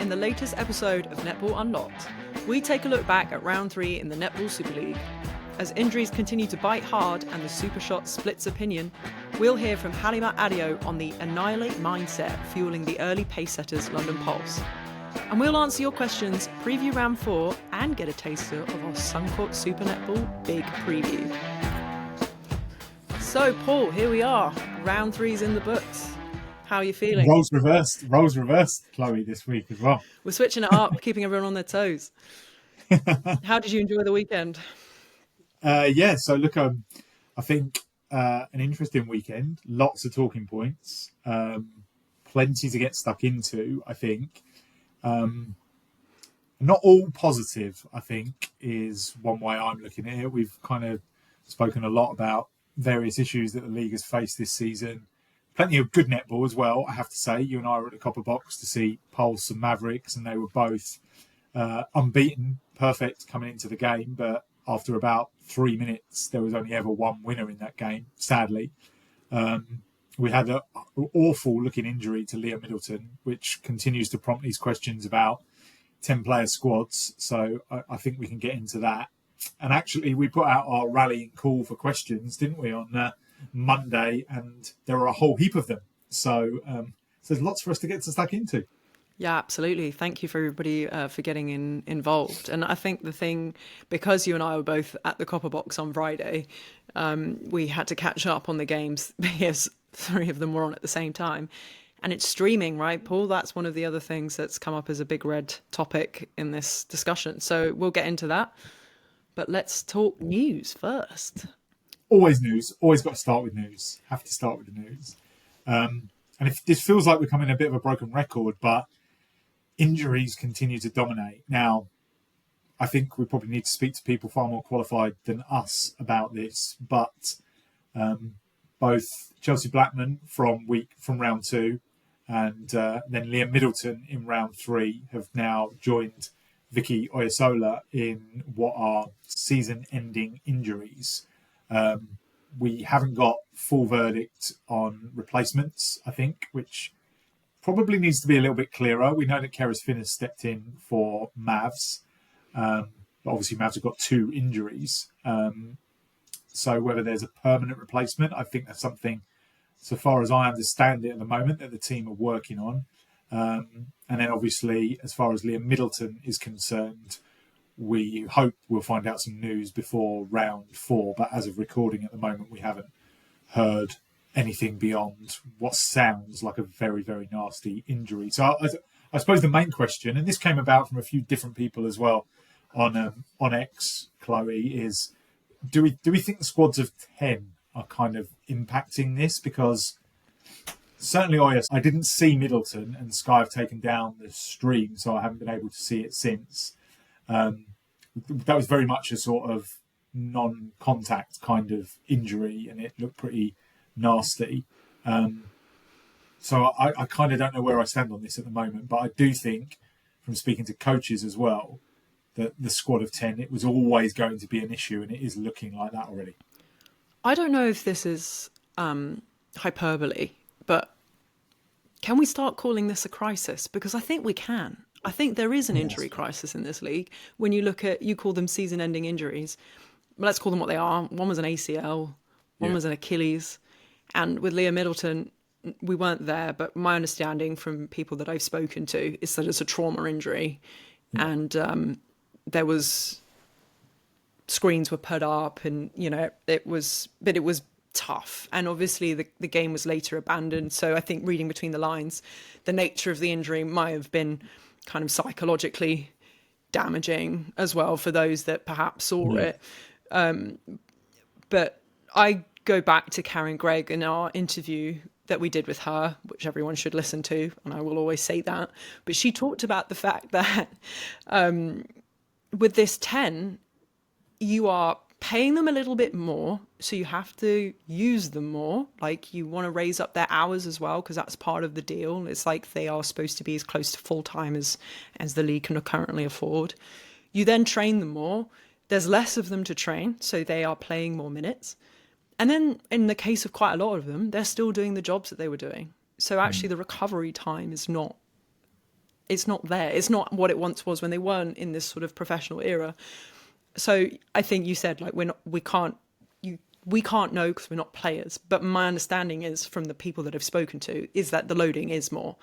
in the latest episode of Netball Unlocked, we take a look back at round 3 in the Netball Super League. As injuries continue to bite hard and the Super Shot splits opinion, we'll hear from Halima Adio on the annihilate mindset fueling the early pace setters London Pulse. And we'll answer your questions, preview round 4 and get a taster of our Suncorp Super Netball big preview. So Paul, here we are, round 3's in the books. How are you feeling? Roles reversed, Chloe, this week as well. We're switching it up, keeping everyone on their toes. How did you enjoy the weekend? So look, I think an interesting weekend, lots of talking points, plenty to get stuck into, I think. Not all positive, I think, is one way I'm looking at it. We've kind of spoken a lot about various issues that the league has faced this season. Plenty of good netball as well, I have to say. You and I were at the Copper Box to see Pulse and Mavericks, and they were both unbeaten, perfect coming into the game. But after about 3 minutes, there was only ever one winner in that game, sadly. We had an awful-looking injury to Leah Middleton, which continues to prompt these questions about 10-player squads. So I think we can get into that. And actually, we put out our rallying call for questions, didn't we, on Monday, and there were a whole heap of them. So there's lots for us to get stuck into. Yeah, absolutely. Thank you for everybody for getting involved. And I think the thing, because you and I were both at the Copper Box on Friday, we had to catch up on the games because 3 of them were on at the same time. And it's streaming, right, Paul? That's one of the other things that's come up as a big red topic in this discussion. So we'll get into that. But let's talk news first. Always news. Always got to start with news. Have to start with the news. And if this feels like we're coming a bit of a broken record, but injuries continue to dominate. Now, I think we probably need to speak to people far more qualified than us about this, but both Chelsea Blackman from round 2 and then Liam Middleton in round 3 have now joined Vicky Oyasola in what are season-ending injuries. We haven't got full verdict on replacements, I think, which probably needs to be a little bit clearer. We know that Keris Finn has stepped in for Mavs, but obviously Mavs have got 2 injuries. So whether there's a permanent replacement, I think that's something, so far as I understand it at the moment, that the team are working on. And then obviously, as far as Liam Middleton is concerned, we hope we'll find out some news before round 4. But as of recording at the moment, we haven't heard anything beyond what sounds like a very, very nasty injury. So I suppose the main question, and this came about from a few different people as well on X, Chloe, is do we think the squads of 10 are kind of impacting this? Because certainly I didn't see Middleton, and Sky have taken down the stream, so I haven't been able to see it since. That was very much a sort of non-contact kind of injury, and it looked pretty nasty. So I kind of don't know where I stand on this at the moment, but I do think, from speaking to coaches as well, that the squad of 10, it was always going to be an issue, and it is looking like that already. I don't know if this is hyperbole, but can we start calling this a crisis? Because I think we can. I think there is an injury crisis in this league. When you look at, you call them season-ending injuries. Let's call them what they are. One was an ACL, one was an Achilles. And with Leah Middleton, we weren't there, but my understanding from people that I've spoken to is that it's a trauma injury. Yeah. And there was, screens were put up and, it was tough. And obviously the game was later abandoned. So I think reading between the lines, the nature of the injury might have been kind of psychologically damaging as well for those that perhaps saw it. But I go back to Karen Gregg in our interview that we did with her, which everyone should listen to, and I will always say that. But she talked about the fact that with this 10, you are paying them a little bit more, so you have to use them more. Like, you want to raise up their hours as well, because that's part of the deal. It's like they are supposed to be as close to full-time as the league can currently afford. You then train them more. There's less of them to train, so they are playing more minutes. And then in the case of quite a lot of them, they're still doing the jobs that they were doing. So actually the recovery time is not it's not there. It's not what it once was when they weren't in this sort of professional era. So I think you said, like, we can't know because we're not players. But my understanding is from the people that I've spoken to is that the loading is more.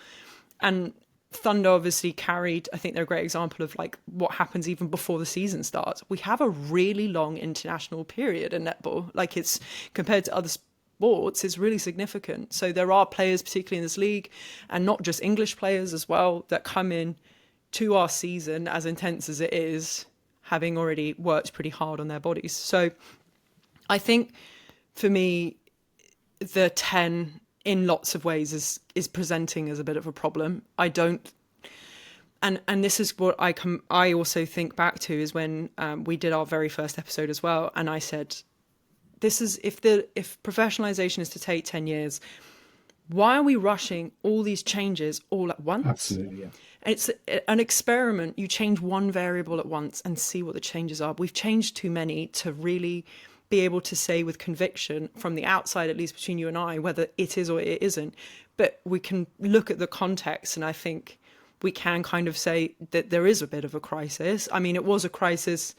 And Thunder obviously carried, I think they're a great example of like what happens even before the season starts. We have a really long international period in netball. Like, it's compared to other sports, it's really significant. So there are players, particularly in this league, and not just English players as well, that come in to our season, as intense as it is, having already worked pretty hard on their bodies. So I think for me, the 10 in lots of ways is presenting as a bit of a problem. I don't, and this is what I also think back to is when we did our very first episode as well, and I said, this is, if professionalization is to take 10 years, why are we rushing all these changes all at once? Absolutely, yeah. It's an experiment. You change one variable at once and see what the changes are. We've changed too many to really be able to say with conviction from the outside, at least between you and I, whether it is or it isn't. But we can look at the context, and I think we can kind of say that there is a bit of a crisis. I mean, it was a crisis.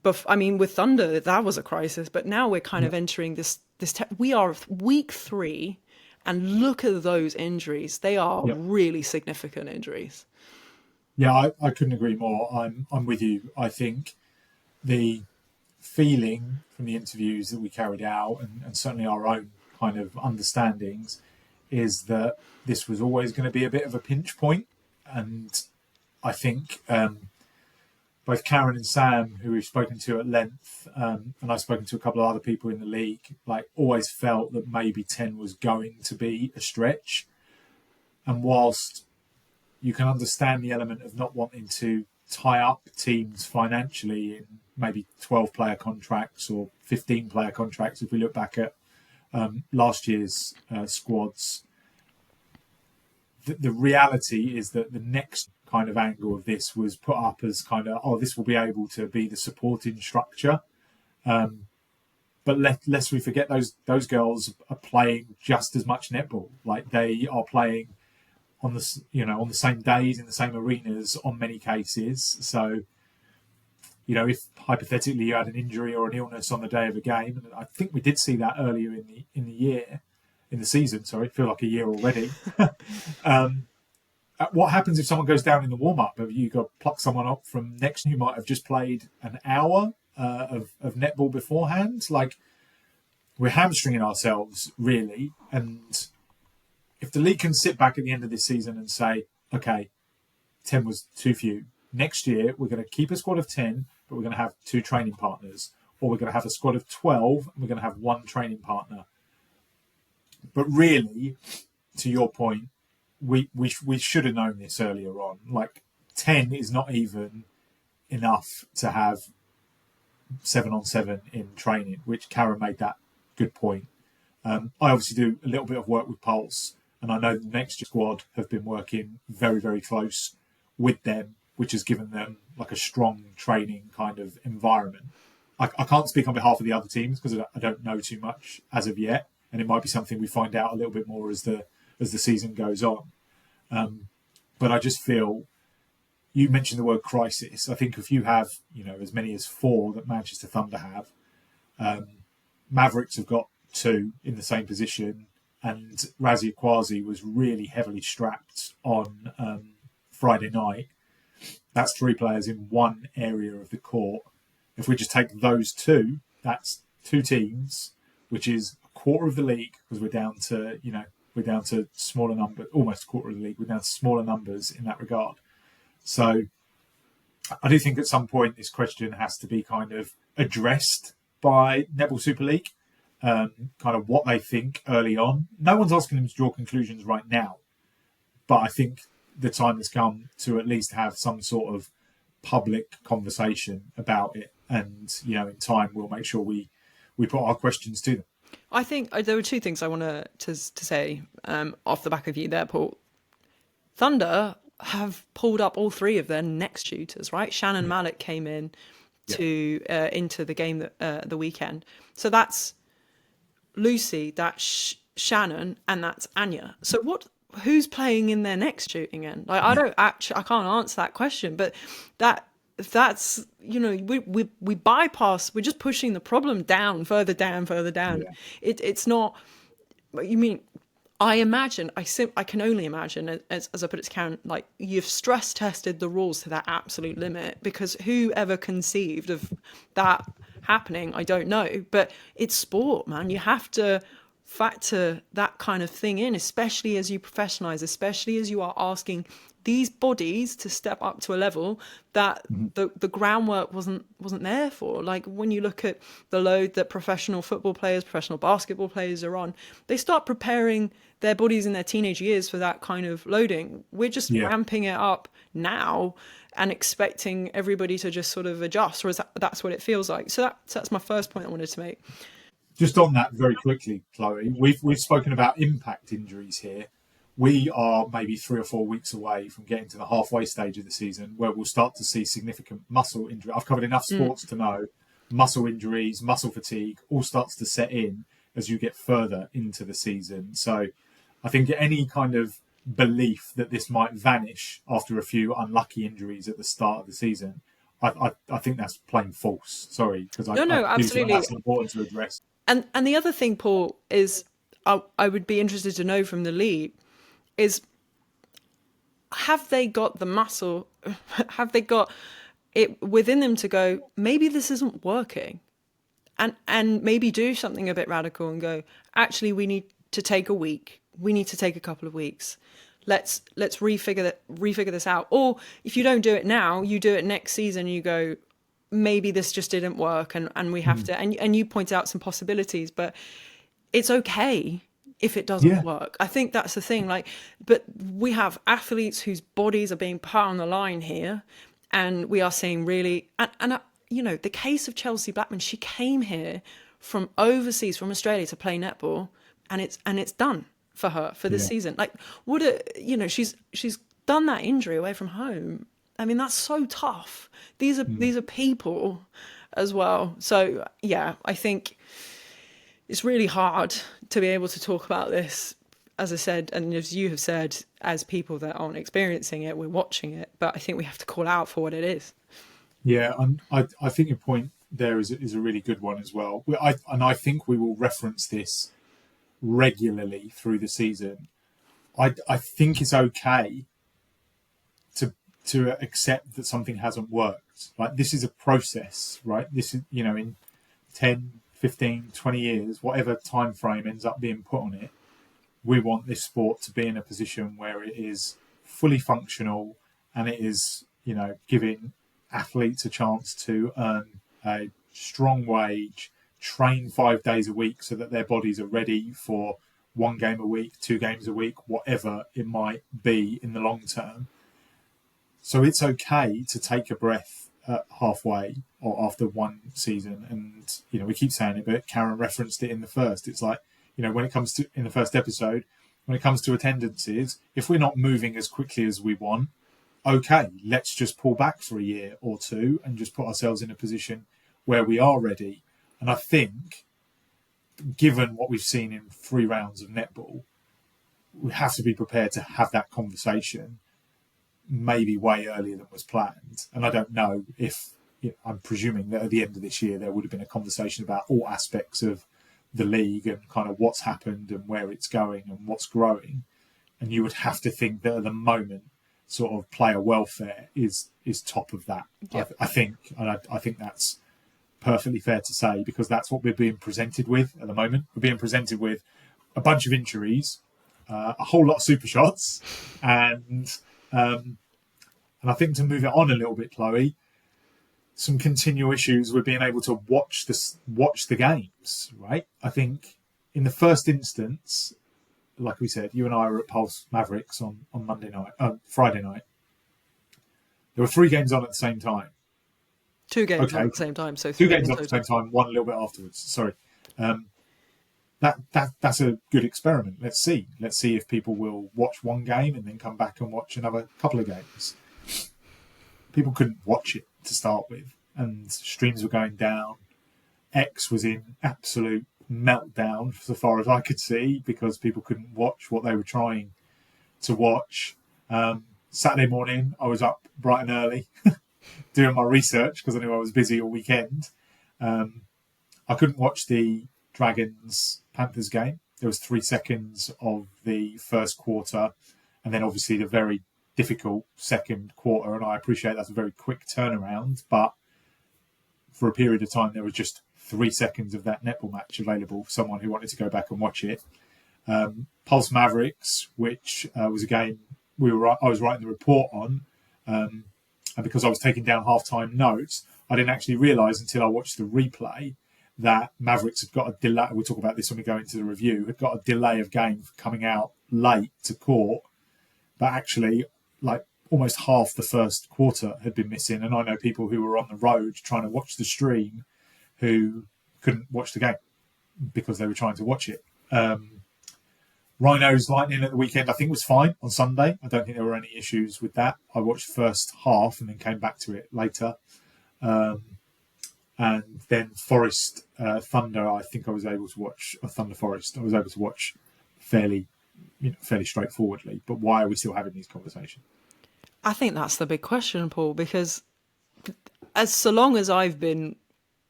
But I mean, with Thunder, that was a crisis. But now we're kind of entering this. We are week 3, and look at those injuries. They are really significant injuries. Yeah, I couldn't agree more. I'm with you. I think the feeling from the interviews that we carried out, and certainly our own kind of understandings, is that this was always going to be a bit of a pinch point. And I think both Karen and Sam, who we've spoken to at length, and I've spoken to a couple of other people in the league, like, always felt that maybe 10 was going to be a stretch. And whilst you can understand the element of not wanting to tie up teams financially in maybe 12-player contracts or 15-player contracts, if we look back at last year's squads, the reality is that the next kind of angle of this was put up as kind of, this will be able to be the supporting structure. But lest we forget, those girls are playing just as much netball. Like, they are playing on the same days in the same arenas on many cases. So, if hypothetically you had an injury or an illness on the day of a game, and I think we did see that earlier in the season. Sorry, feel like a year already. What happens if someone goes down in the warm up? Have you got to pluck someone up from next who might have just played an hour of netball beforehand? Like, we're hamstringing ourselves really, and if the league can sit back at the end of this season and say, okay, 10 was too few. Next year, we're going to keep a squad of 10, but we're going to have 2 training partners. Or we're going to have a squad of 12, and we're going to have 1 training partner. But really, to your point, we should have known this earlier on. Like, 10 is not even enough to have 7-on-7 in training, which Karen made that good point. I obviously do a little bit of work with Pulse, and I know the next squad have been working very, very close with them, which has given them like a strong training kind of environment. I can't speak on behalf of the other teams because I don't know too much as of yet, and it might be something we find out a little bit more as the season goes on. But I just feel, you mentioned the word crisis. I think if you have as many as 4 that Manchester Thunder have, Mavericks have got 2 in the same position, and Razzie Akwazi was really heavily strapped on Friday night. That's 3 players in 1 area of the court. If we just take those 2, that's 2 teams, which is a quarter of the league, because we're down to smaller numbers, almost a quarter of the league. We're down to smaller numbers in that regard. So I do think at some point this question has to be kind of addressed by Netball Super League, kind of what they think early on. No one's asking them to draw conclusions right now, but I think the time has come to at least have some sort of public conversation about it. And, in time, we'll make sure we put our questions to them. I think there were 2 things I want to say off the back of you there, Paul. Thunder have pulled up all 3 of their next shooters, right? Shannon Malik came in into the game the weekend. So that's Lucy, that's Shannon, and that's Anya. So what who's playing in their next shooting end? Like, I can't answer that question, but that's, we bypass, we're just pushing the problem down, further down, further down. Yeah. It's not, you mean, I imagine, I can only imagine, as I put it to Karen, like, you've stress tested the rules to that absolute limit, because whoever conceived of that happening, I don't know. But it's sport, man. You have to factor that kind of thing in, especially as you professionalize, especially as you are asking these bodies to step up to a level that the groundwork wasn't there for. Like, when you look at the load that professional football players, professional basketball players are on, they start preparing their bodies in their teenage years for that kind of loading. We're just Yeah. ramping it up now and expecting everybody to just sort of adjust, or that's what it feels like. So that's my first point I wanted to make. Just on that very quickly, Chloe, we've spoken about impact injuries here. We are maybe 3 or 4 weeks away from getting to the halfway stage of the season where we'll start to see significant muscle injury. I've covered enough sports to know muscle injuries, muscle fatigue all starts to set in as you get further into the season. So I think any kind of belief that this might vanish after a few unlucky injuries at the start of the season, I think that's plain false. Sorry, because I No, do think absolutely. that's important to address. And the other thing, Paul, is I would be interested to know from the league is, have they got the muscle, have they got it within them to go, maybe this isn't working, and maybe do something a bit radical and go, actually, we need to take a week, we need to take a couple of weeks, let's refigure this out. Or if you don't do it now, you do it next season, you go, maybe this just didn't work, and we have to, and you point out some possibilities, but it's okay if it doesn't Yeah, work. I think that's the thing. Like, but we have athletes whose bodies are being put on the line here, and we are seeing really, the case of Chelsea Blackman. She came here from overseas, from Australia, to play netball, and it's done for her for this yeah. season. Like, she's done that injury away from home. I mean, that's so tough. These are people as well. So yeah, I think it's really hard to be able to talk about this, as I said, and as you have said, as people that aren't experiencing it, we're watching it, but I think we have to call out for what it is. Yeah, and I think your point there is a really good one as well. I think we will reference this regularly through the season. I think it's okay to accept that something hasn't worked. Like, this is a process, right? This is, in 10, 15, 20 years, whatever time frame ends up being put on it, we want this sport to be in a position where it is fully functional and it is, giving athletes a chance to earn a strong wage, train 5 days a week so that their bodies are ready for 1 game a week, 2 games a week, whatever it might be in the long term. So it's okay to take a breath halfway or after one season. And, we keep saying it, but Karen referenced it in the first. It's like, when it comes to, in the first episode, when it comes to attendances, if we're not moving as quickly as we want, okay, let's just pull back for a year or two and just put ourselves in a position where we are ready. And I think, given what we've seen in 3 rounds of netball, we have to be prepared to have that conversation maybe way earlier than was planned. And I don't know if, I'm presuming that at the end of this year there would have been a conversation about all aspects of the league and kind of what's happened and where it's going and what's growing. And you would have to think that at the moment, sort of player welfare is top of that. Yep. I think that's perfectly fair to say, because that's what we're being presented with at the moment. We're being presented with a bunch of injuries, a whole lot of super shots, and I think, to move it on a little bit, Chloe, some continual issues with being able to watch the games, right? I think in the first instance, like we said, you and I were at Pulse Mavericks on Friday night. There were 3 games on at the same time. 2 games on Okay, at the same time, so 2 3 games in on at the total. same time, 1 a little bit afterwards. Sorry. That's a good experiment. Let's see if people will watch 1 game and then come back and watch another couple of games. People couldn't watch it to start with, and streams were going down. X was in absolute meltdown so far as I could see, because people couldn't watch what they were trying to watch. Saturday morning, I was up bright and early doing my research because I knew I was busy all weekend. I couldn't watch the Dragons Panthers game. There was 3 seconds of the first quarter, and then obviously the very difficult second quarter. And I appreciate that's a very quick turnaround, but for a period of time, there was just 3 seconds of that netball match available for someone who wanted to go back and watch it. Pulse Mavericks, which was a game I was writing the report on, and because I was taking down halftime notes, I didn't actually realise until I watched the replay that Mavericks had got a delay. We'll talk about this when we go into the review. Had got a delay of game coming out late to court, but actually, like almost half the first quarter had been missing. And I know people who were on the road trying to watch the stream who couldn't watch the game because they were trying to watch it. Rhinos Lightning at the weekend, I think, was fine on Sunday. I don't think there were any issues with that. I watched the first half and then came back to it later. And then Forest Thunder, I think I was able to watch Thunder Forest. I was able to watch fairly straightforwardly. But why are we still having these conversations? I think that's the big question, Paul, because so long as I've been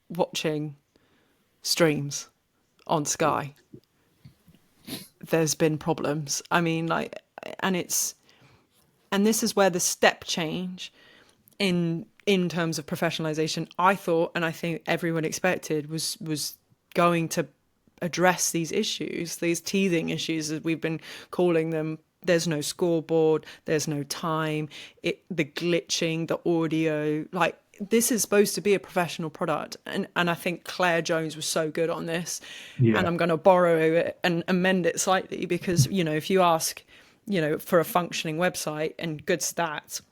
watching streams on Sky, there's been problems. I mean, and this is where the step change in terms of professionalization, I thought, and I think everyone expected, was going to address these issues, these teething issues, as we've been calling them. There's no scoreboard, there's no time, the glitching, the audio. Like, this is supposed to be a professional product. And I think Claire Jones was so good on this. Yeah. And I'm going to borrow it and amend it slightly because, if you ask, for a functioning website and good stats,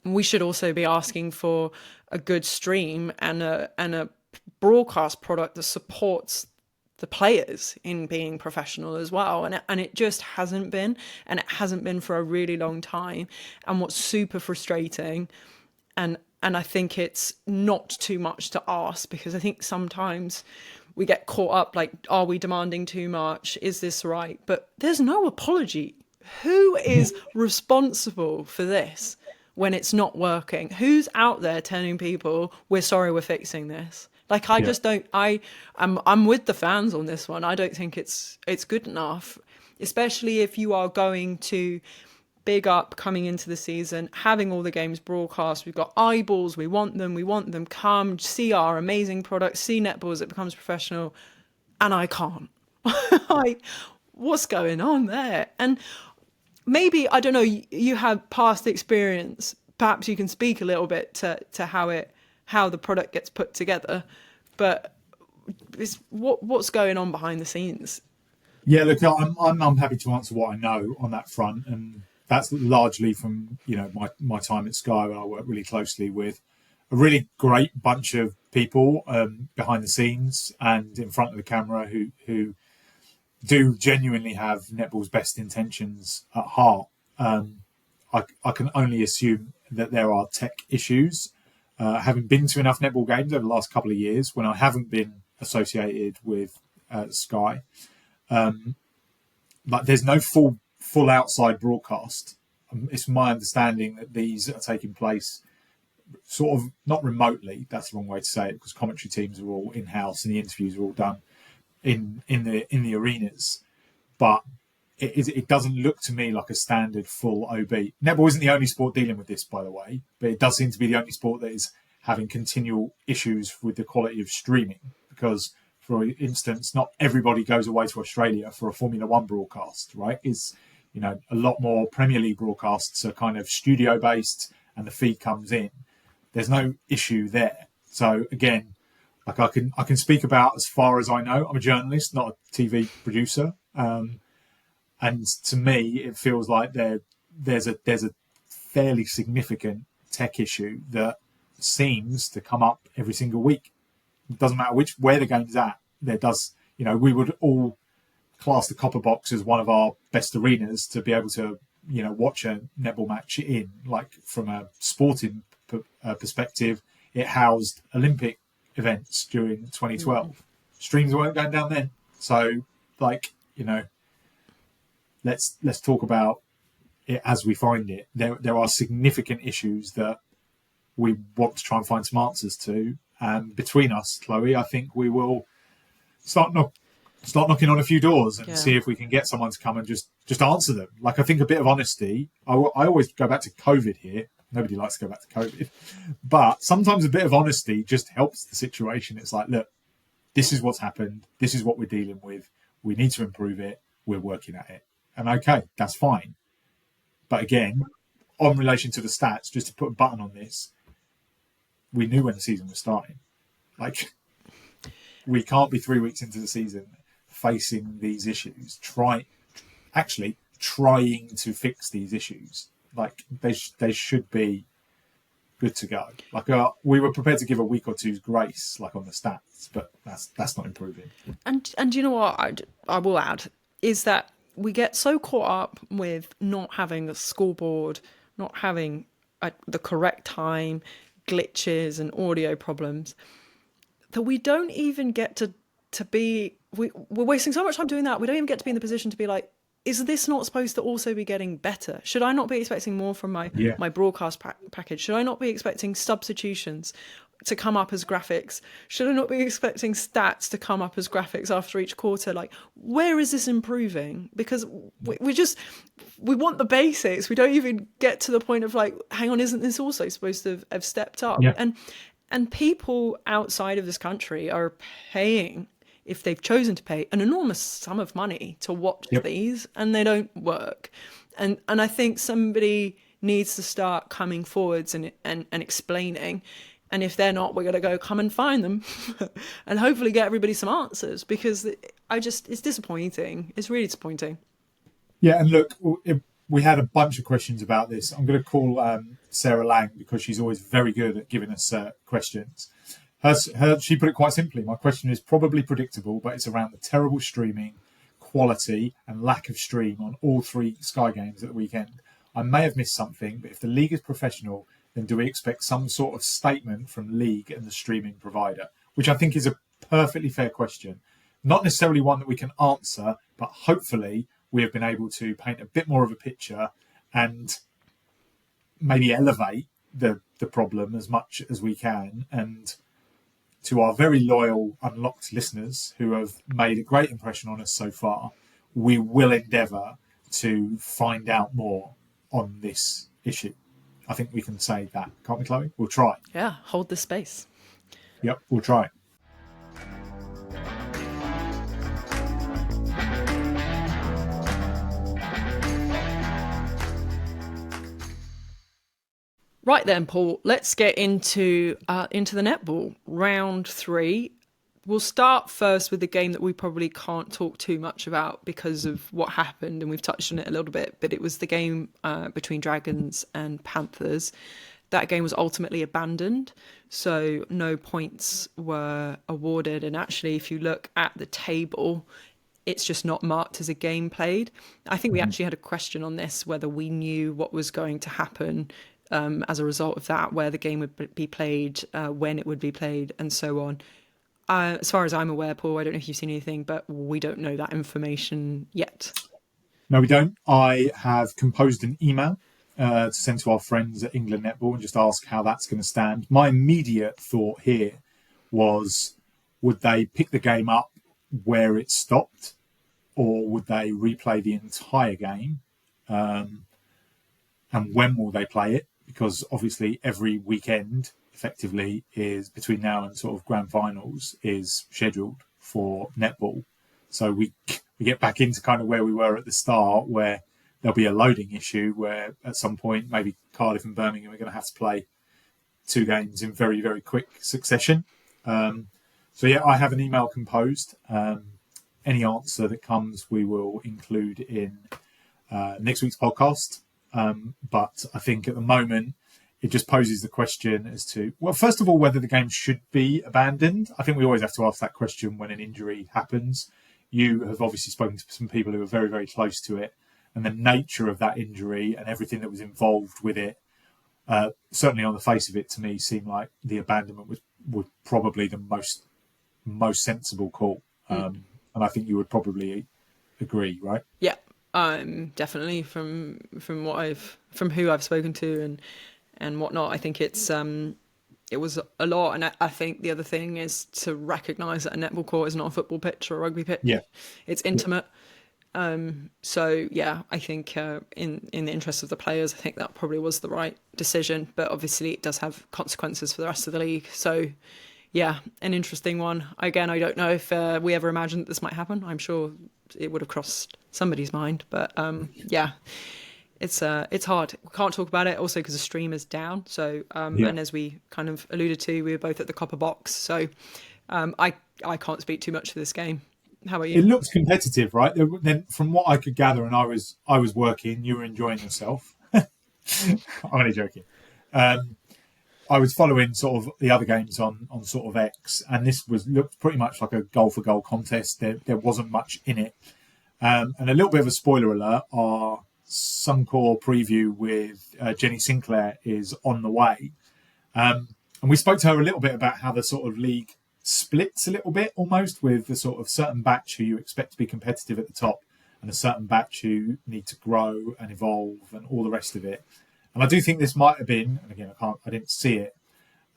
we should also be asking for a good stream and a broadcast product that supports the players in being professional as well. And it just hasn't been, and it hasn't been for a really long time. And what's super frustrating, and I think it's not too much to ask, because I think sometimes we get caught up, like, are we demanding too much? Is this right? But there's no apology. Who is responsible for this when it's not working? Who's out there telling people, we're sorry, we're fixing this? Like, I just don't, I'm with the fans on this one. I don't think it's good enough, especially if you are going to big up coming into the season, having all the games broadcast. We've got eyeballs. We want them. Come see our amazing product, see netball as it becomes professional. And I can't. What's going on there? And maybe, I don't know, you have past experience. Perhaps you can speak a little bit to how the product gets put together, but what's going on behind the scenes? Yeah, look, I'm happy to answer what I know on that front, and that's largely from my time at Sky, where I work really closely with a really great bunch of people behind the scenes and in front of the camera who do genuinely have netball's best intentions at heart. I can only assume that there are tech issues. Having been to enough netball games over the last couple of years, when I haven't been associated with Sky, like, there's no full outside broadcast. It's my understanding that these are taking place sort of not remotely. That's the wrong way to say it, because commentary teams are all in house and the interviews are all done in the arenas. But it doesn't look to me like a standard full OB. Netball isn't the only sport dealing with this, by the way, but it does seem to be the only sport that is having continual issues with the quality of streaming. Because, for instance, not everybody goes away to Australia for a Formula One broadcast, right? A lot more Premier League broadcasts are kind of studio based and the feed comes in. There's no issue there. So again, like, I can speak about as far as I know. I'm a journalist, not a TV producer. And to me, it feels like there's a fairly significant tech issue that seems to come up every single week. It doesn't matter where the game's at. There does, we would all class the Copper Box as one of our best arenas to be able to, watch a netball match in. Like, from a sporting perspective, it housed Olympic events during 2012. Streams weren't going down then. So, like, let's talk about it as we find it. There are significant issues that we want to try and find some answers to. And between us, Chloe, I think we will start knocking on a few doors and see if we can get someone to come and just answer them. Like, I think a bit of honesty. I always go back to COVID here. Nobody likes to go back to COVID. But sometimes a bit of honesty just helps the situation. It's like, look, this is what's happened. This is what we're dealing with. We need to improve it. We're working at it. And okay, that's fine. But again, on relation to the stats, just to put a button on this, we knew when the season was starting. Like, we can't be 3 weeks into the season facing these issues, trying to fix these issues. Like, they should be good to go. Like, we were prepared to give a week or two's grace, like on the stats, but that's not improving. And you know what I will add is that we get so caught up with not having a scoreboard, not having the correct time, glitches and audio problems, that we don't even get to be, we're wasting so much time doing that. We don't even get to be in the position to be like, is this not supposed to also be getting better? Should I not be expecting more from my broadcast package? Should I not be expecting substitutions to come up as graphics? Should I not be expecting stats to come up as graphics after each quarter? Like, where is this improving? Because we want the basics. We don't even get to the point of like, hang on, isn't this also supposed to have stepped up? Yeah. And people outside of this country are paying, if they've chosen to pay, an enormous sum of money to watch these, and they don't work. And I think somebody needs to start coming forwards and explaining. And if they're not, we're going to come and find them and hopefully get everybody some answers, because it's disappointing. It's really disappointing. Yeah, and look, we had a bunch of questions about this. I'm going to call Sarah Lang, because she's always very good at giving us questions. She put it quite simply. My question is probably predictable, but it's around the terrible streaming quality and lack of stream on all 3 Sky games at the weekend. I may have missed something, but if the league is professional, then do we expect some sort of statement from league and the streaming provider? Which I think is a perfectly fair question. Not necessarily one that we can answer, but hopefully we have been able to paint a bit more of a picture and maybe elevate the problem as much as we can. And to our very loyal Unlocked listeners who have made a great impression on us so far, we will endeavour to find out more on this issue. I think we can say that, can't we, Chloe? We'll try. Yeah, hold the space. Yep, we'll try. Right then, Paul, let's get into the netball. Round 3. We'll start first with the game that we probably can't talk too much about because of what happened, and we've touched on it a little bit, but it was the game between Dragons and Panthers. That game was ultimately abandoned, so no points were awarded. And actually, if you look at the table, it's just not marked as a game played. I think we actually had a question on this, whether we knew what was going to happen as a result of that, where the game would be played, when it would be played, and so on. As far as I'm aware, Paul, I don't know if you've seen anything, but we don't know that information yet. No, we don't. I have composed an email to send to our friends at England Netball and just ask how that's going to stand. My immediate thought here was, would they pick the game up where it stopped, or would they replay the entire game? And when will they play it? Because obviously every weekend effectively is between now and sort of grand finals is scheduled for netball. So we get back into kind of where we were at the start, where there'll be a loading issue where at some point maybe Cardiff and Birmingham are going to have to play 2 games in very, very quick succession. So yeah, I have an email composed. Any answer that comes, we will include in next week's podcast. But I think at the moment, it just poses the question as to, well, first of all, whether the game should be abandoned. I think we always have to ask that question when an injury happens. You have obviously spoken to some people who are very, very close to it, and the nature of that injury and everything that was involved with it, certainly on the face of it, to me, seemed like the abandonment was probably the most sensible call. And I think you would probably agree, right? Yeah. Definitely from who I've spoken to and whatnot. I think it was a lot, and I think the other thing is to recognise that a netball court is not a football pitch or a rugby pitch. Yeah, It's yeah, intimate. So yeah, I think in the interest of the players, I think that probably was the right decision. But obviously, it does have consequences for the rest of the league. So yeah, an interesting one. Again, I don't know if we ever imagined that this might happen. I'm sure it would have crossed somebody's mind, but yeah, it's hard. We can't talk about it also because the stream is down. So yeah. and as we kind of alluded to, we were both at the Copper Box. So I can't speak too much for this game. How about you? It looks competitive, right? Then, from what I could gather, and I was working, you were enjoying yourself. I'm only joking. Um, I was following sort of the other games on sort of X, and this looked pretty much like a goal for goal contest. There wasn't much in it. And a little bit of a spoiler alert: our Suncorp preview with Jenny Sinclair is on the way. And we spoke to her a little bit about how the sort of league splits a little bit almost, with the sort of certain batch who you expect to be competitive at the top and a certain batch who need to grow and evolve and all the rest of it. And I do think this might have been, and again, I didn't see it,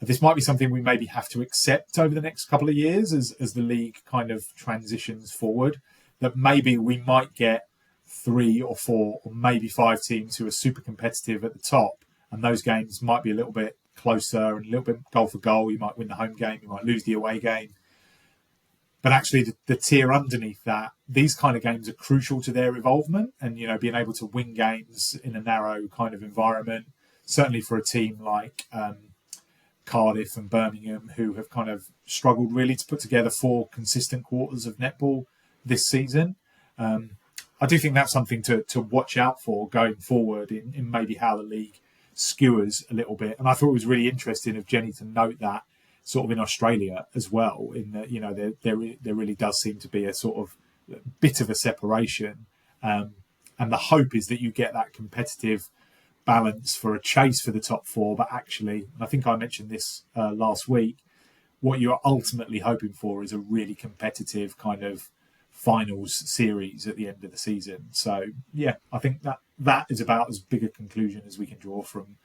this might be something we maybe have to accept over the next couple of years as the league kind of transitions forward, that maybe we might get 3 or 4 or maybe 5 teams who are super competitive at the top, and those games might be a little bit closer and a little bit goal for goal. You might win the home game, you might lose the away game. But actually, the tier underneath that, these kind of games are crucial to their involvement, and being able to win games in a narrow kind of environment. Certainly for a team like Cardiff and Birmingham, who have kind of struggled really to put together 4 consistent quarters of netball this season. I do think that's something to watch out for going forward in maybe how the league skewers a little bit. And I thought it was really interesting of Jenny to note that sort of in Australia as well, in that there really does seem to be a sort of bit of a separation, and the hope is that you get that competitive balance for a chase for the top 4. But actually, and I think I mentioned this last week, what you're ultimately hoping for is a really competitive kind of finals series at the end of the season. So yeah, I think that is about as big a conclusion as we can draw from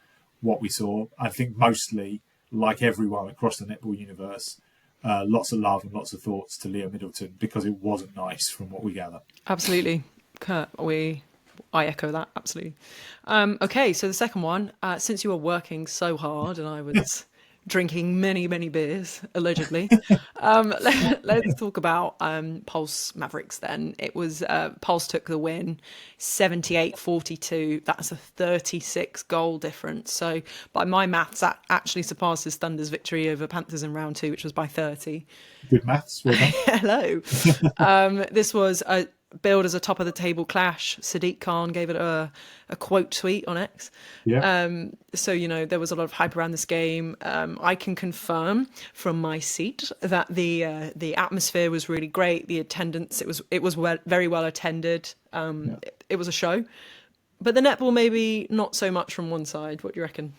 what we saw. I think mostly, like everyone across the netball universe, lots of love and lots of thoughts to Leo Middleton, because it wasn't nice from what we gather. Absolutely, Kurt. I echo that absolutely. Okay, so the second one, since you were working so hard and I was drinking many beers allegedly, let's talk about Pulse Mavericks. Then it was Pulse took the win, 78-42. That's a 36 goal difference. So by my maths, that actually surpasses Thunder's victory over Panthers in round 2, which was by 30. Good maths, well done. Hello. This was billed as a top of the table clash. Sadiq Khan gave it a quote tweet on X. Yeah, So there was a lot of hype around this game. I can confirm from my seat that the atmosphere was really great. The attendance, it was very well attended. yeah. It was a show, but the netball maybe not so much from one side. What do you reckon?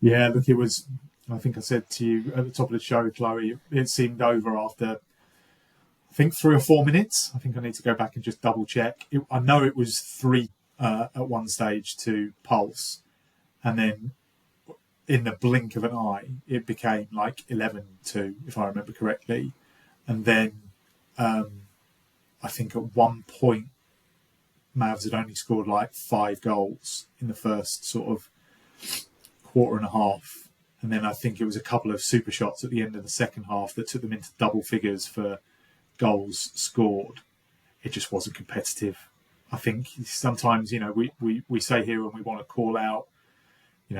Yeah, look, it was. I think I said to you at the top of the show, Chloe, it seemed over after, I think, 3 or 4 minutes. I think I need to go back and just double check. I know it was 3 at one stage to Pulse, and then in the blink of an eye, it became like 11-2, if I remember correctly. And then I think at one point, Mavs had only scored like 5 goals in the first sort of quarter and a half. And then I think it was a couple of super shots at the end of the second half that took them into double figures for goals scored. It just wasn't competitive. I think sometimes, we say here when we want to call out,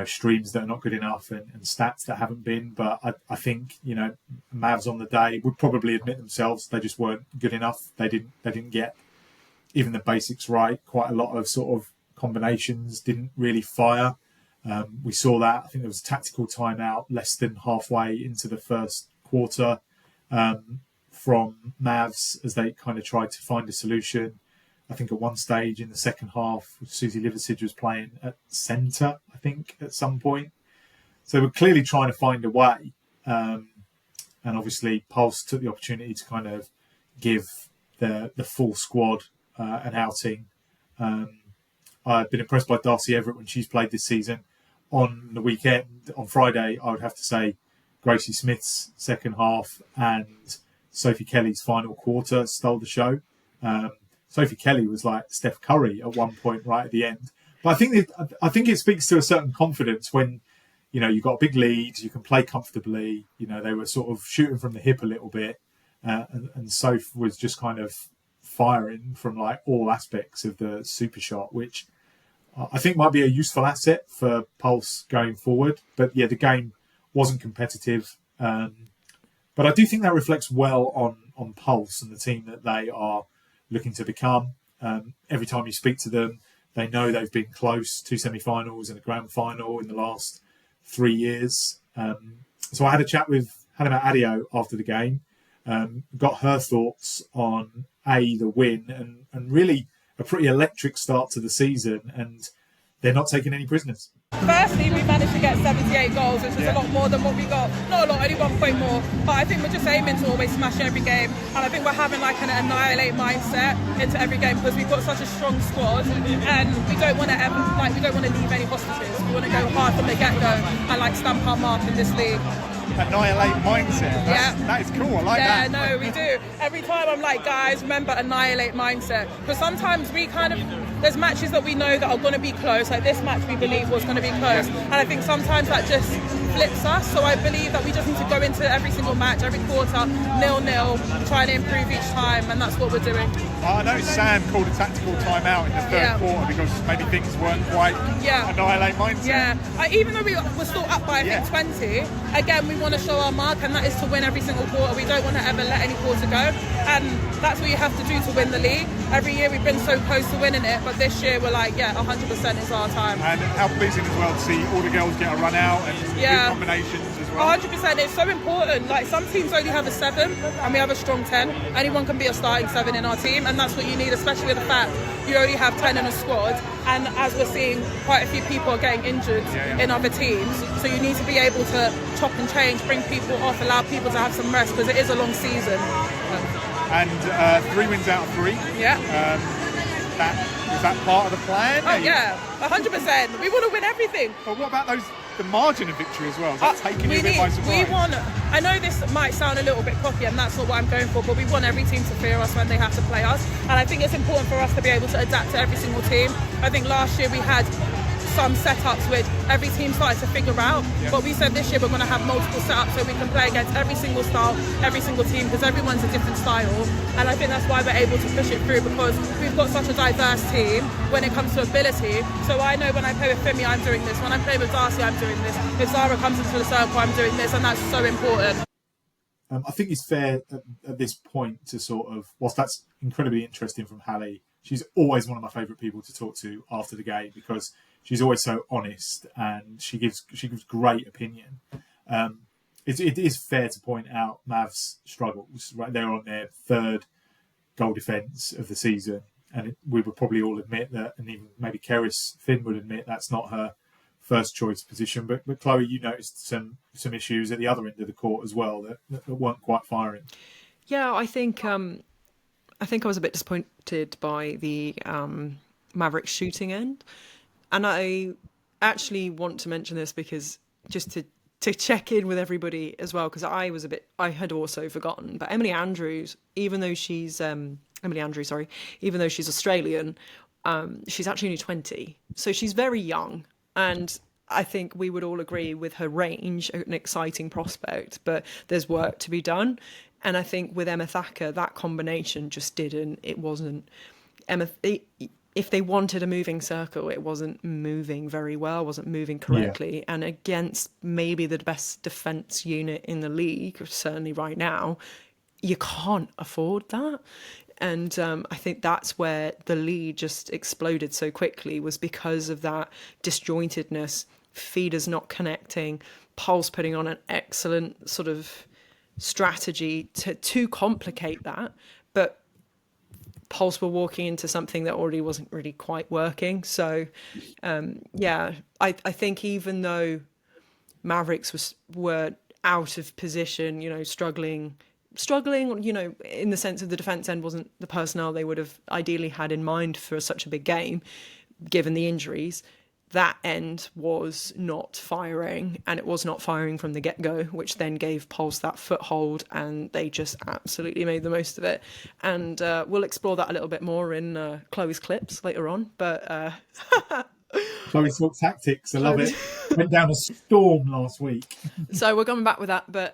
streams that are not good enough and stats that haven't been. But I think, Mavs on the day would probably admit themselves they just weren't good enough. They didn't get even the basics right. Quite a lot of sort of combinations didn't really fire. We saw that. I think there was a tactical timeout less than halfway into the first quarter from Mavs as they kind of tried to find a solution. I think at one stage in the second half, Susie Liversidge was playing at centre, I think, at some point. So they were clearly trying to find a way. And obviously, Pulse took the opportunity to kind of give the full squad an outing. I've been impressed by Darcy Everett when she's played this season. On the weekend, on Friday, I would have to say Gracie Smith's second half and Sophie Kelly's final quarter stole the show. Sophie Kelly was like Steph Curry at one point right at the end. But I think it speaks to a certain confidence when, you've got a big lead, you can play comfortably. They were sort of shooting from the hip a little bit. And Soph was just kind of firing from like all aspects of the super shot, which I think might be a useful asset for Pulse going forward. But yeah, the game wasn't competitive. But I do think that reflects well on Pulse and the team that they are looking to become. Every time you speak to them, they know they've been close to semi-finals and a grand final in the last 3 years. So I had a chat with Halima Adio after the game, got her thoughts on the win and really a pretty electric start to the season, and they're not taking any prisoners. Firstly, we managed to get 78 goals, which is a lot more than what we got. Not a lot, only 1 point more. But I think we're just aiming to always smash every game. And I think we're having like an annihilate mindset into every game because we've got such a strong squad, and we don't want to leave any hostages. We want to go hard from the get-go and stamp our mark in this league. Annihilate mindset. That is cool. I like that. Yeah, no, we do. Every time I'm like, guys, remember annihilate mindset. Because sometimes there's matches that we know that are going to be close. Like this match we believe was going to be close. And I think sometimes that just flips us. So I believe that we just need to go into every single match, every quarter, 0-0, trying to improve each time. And that's what we're doing. I know Sam called a tactical timeout in the third quarter because maybe things weren't quite annihilate mindset. Yeah. Even though we were still up by, I think, 20, again, we want to show our mark, and that is to win every single quarter. We don't want to ever let any quarter go, and that's what you have to do to win the league. Every year we've been so close to winning it, but this year we're like, 100% is our time. And how pleasing as well to see all the girls get a run out and good combinations as well. 100%, it's so important. Like some teams only have a 7 and we have a strong 10. Anyone can be a starting 7 in our team, and that's what you need, especially with the fact you only have 10 in a squad, and as we're seeing, quite a few people are getting injured in other teams, so you need to be able to chop and change, bring people off, allow people to have some rest because it is a long season. And 3 wins out of 3. Yeah. Is that part of the plan? Oh yeah, 100%. We want to win everything. But what about the margin of victory as well? Is that taking you a bit by surprise? I know this might sound a little bit cocky, and that's not what I'm going for, but we want every team to fear us when they have to play us. And I think it's important for us to be able to adapt to every single team. I think last year we had some setups which every team started to figure out, but we said this year we're going to have multiple setups so we can play against every single style, every single team, because everyone's a different style, and I think that's why we're able to push it through, because we've got such a diverse team when it comes to ability. So I know when I play with Femi I'm doing this, when I play with Darcy I'm doing this, if Zara comes into the circle I'm doing this, and that's so important. I think it's fair at this point to whilst that's incredibly interesting from Hallie, she's always one of my favourite people to talk to after the game because she's always so honest and she gives great opinion. It is fair to point out Mav's struggles. Right, they're on their 3rd goal defence of the season, and we would probably all admit that, and even maybe Keris Finn would admit that's not her first choice position. But Chloe, you noticed some issues at the other end of the court as well that weren't quite firing. Yeah, I think I was a bit disappointed by the Maverick shooting end. And I actually want to mention this because just to check in with everybody as well, because I had also forgotten. But Emily Andrews, even though she's Australian, she's actually only 20. So she's very young. And I think we would all agree with her range, an exciting prospect, but there's work to be done. And I think with Emma Thacker, that combination just wasn't if they wanted a moving circle, it wasn't moving very well, wasn't moving correctly. Yeah. And against maybe the best defence unit in the league, certainly right now, you can't afford that. And I think that's where the lead just exploded so quickly, was because of that disjointedness, feeders not connecting, Pulse putting on an excellent sort of strategy to complicate that. But Pulse were walking into something that already wasn't really quite working. So, I think even though Mavericks were out of position, struggling struggling, in the sense of the defence end wasn't the personnel they would have ideally had in mind for such a big game, given the injuries. That end was not firing, and it was not firing from the get-go, which then gave Pulse that foothold, and they just absolutely made the most of it. And we'll explore that a little bit more in Chloe's clips later on. But Chloe's talk tactics, I love it. Went down a storm last week. So we're coming back with that, but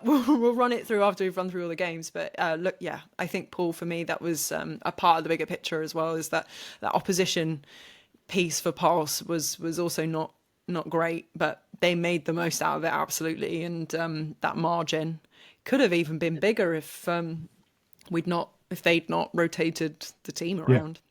we'll run it through after we've run through all the games. But look, yeah, I think, Paul, for me, that was a part of the bigger picture as well, is that opposition piece for Pulse was also not great, but they made the most out of it, absolutely. And that margin could have even been bigger if they'd not rotated the team around.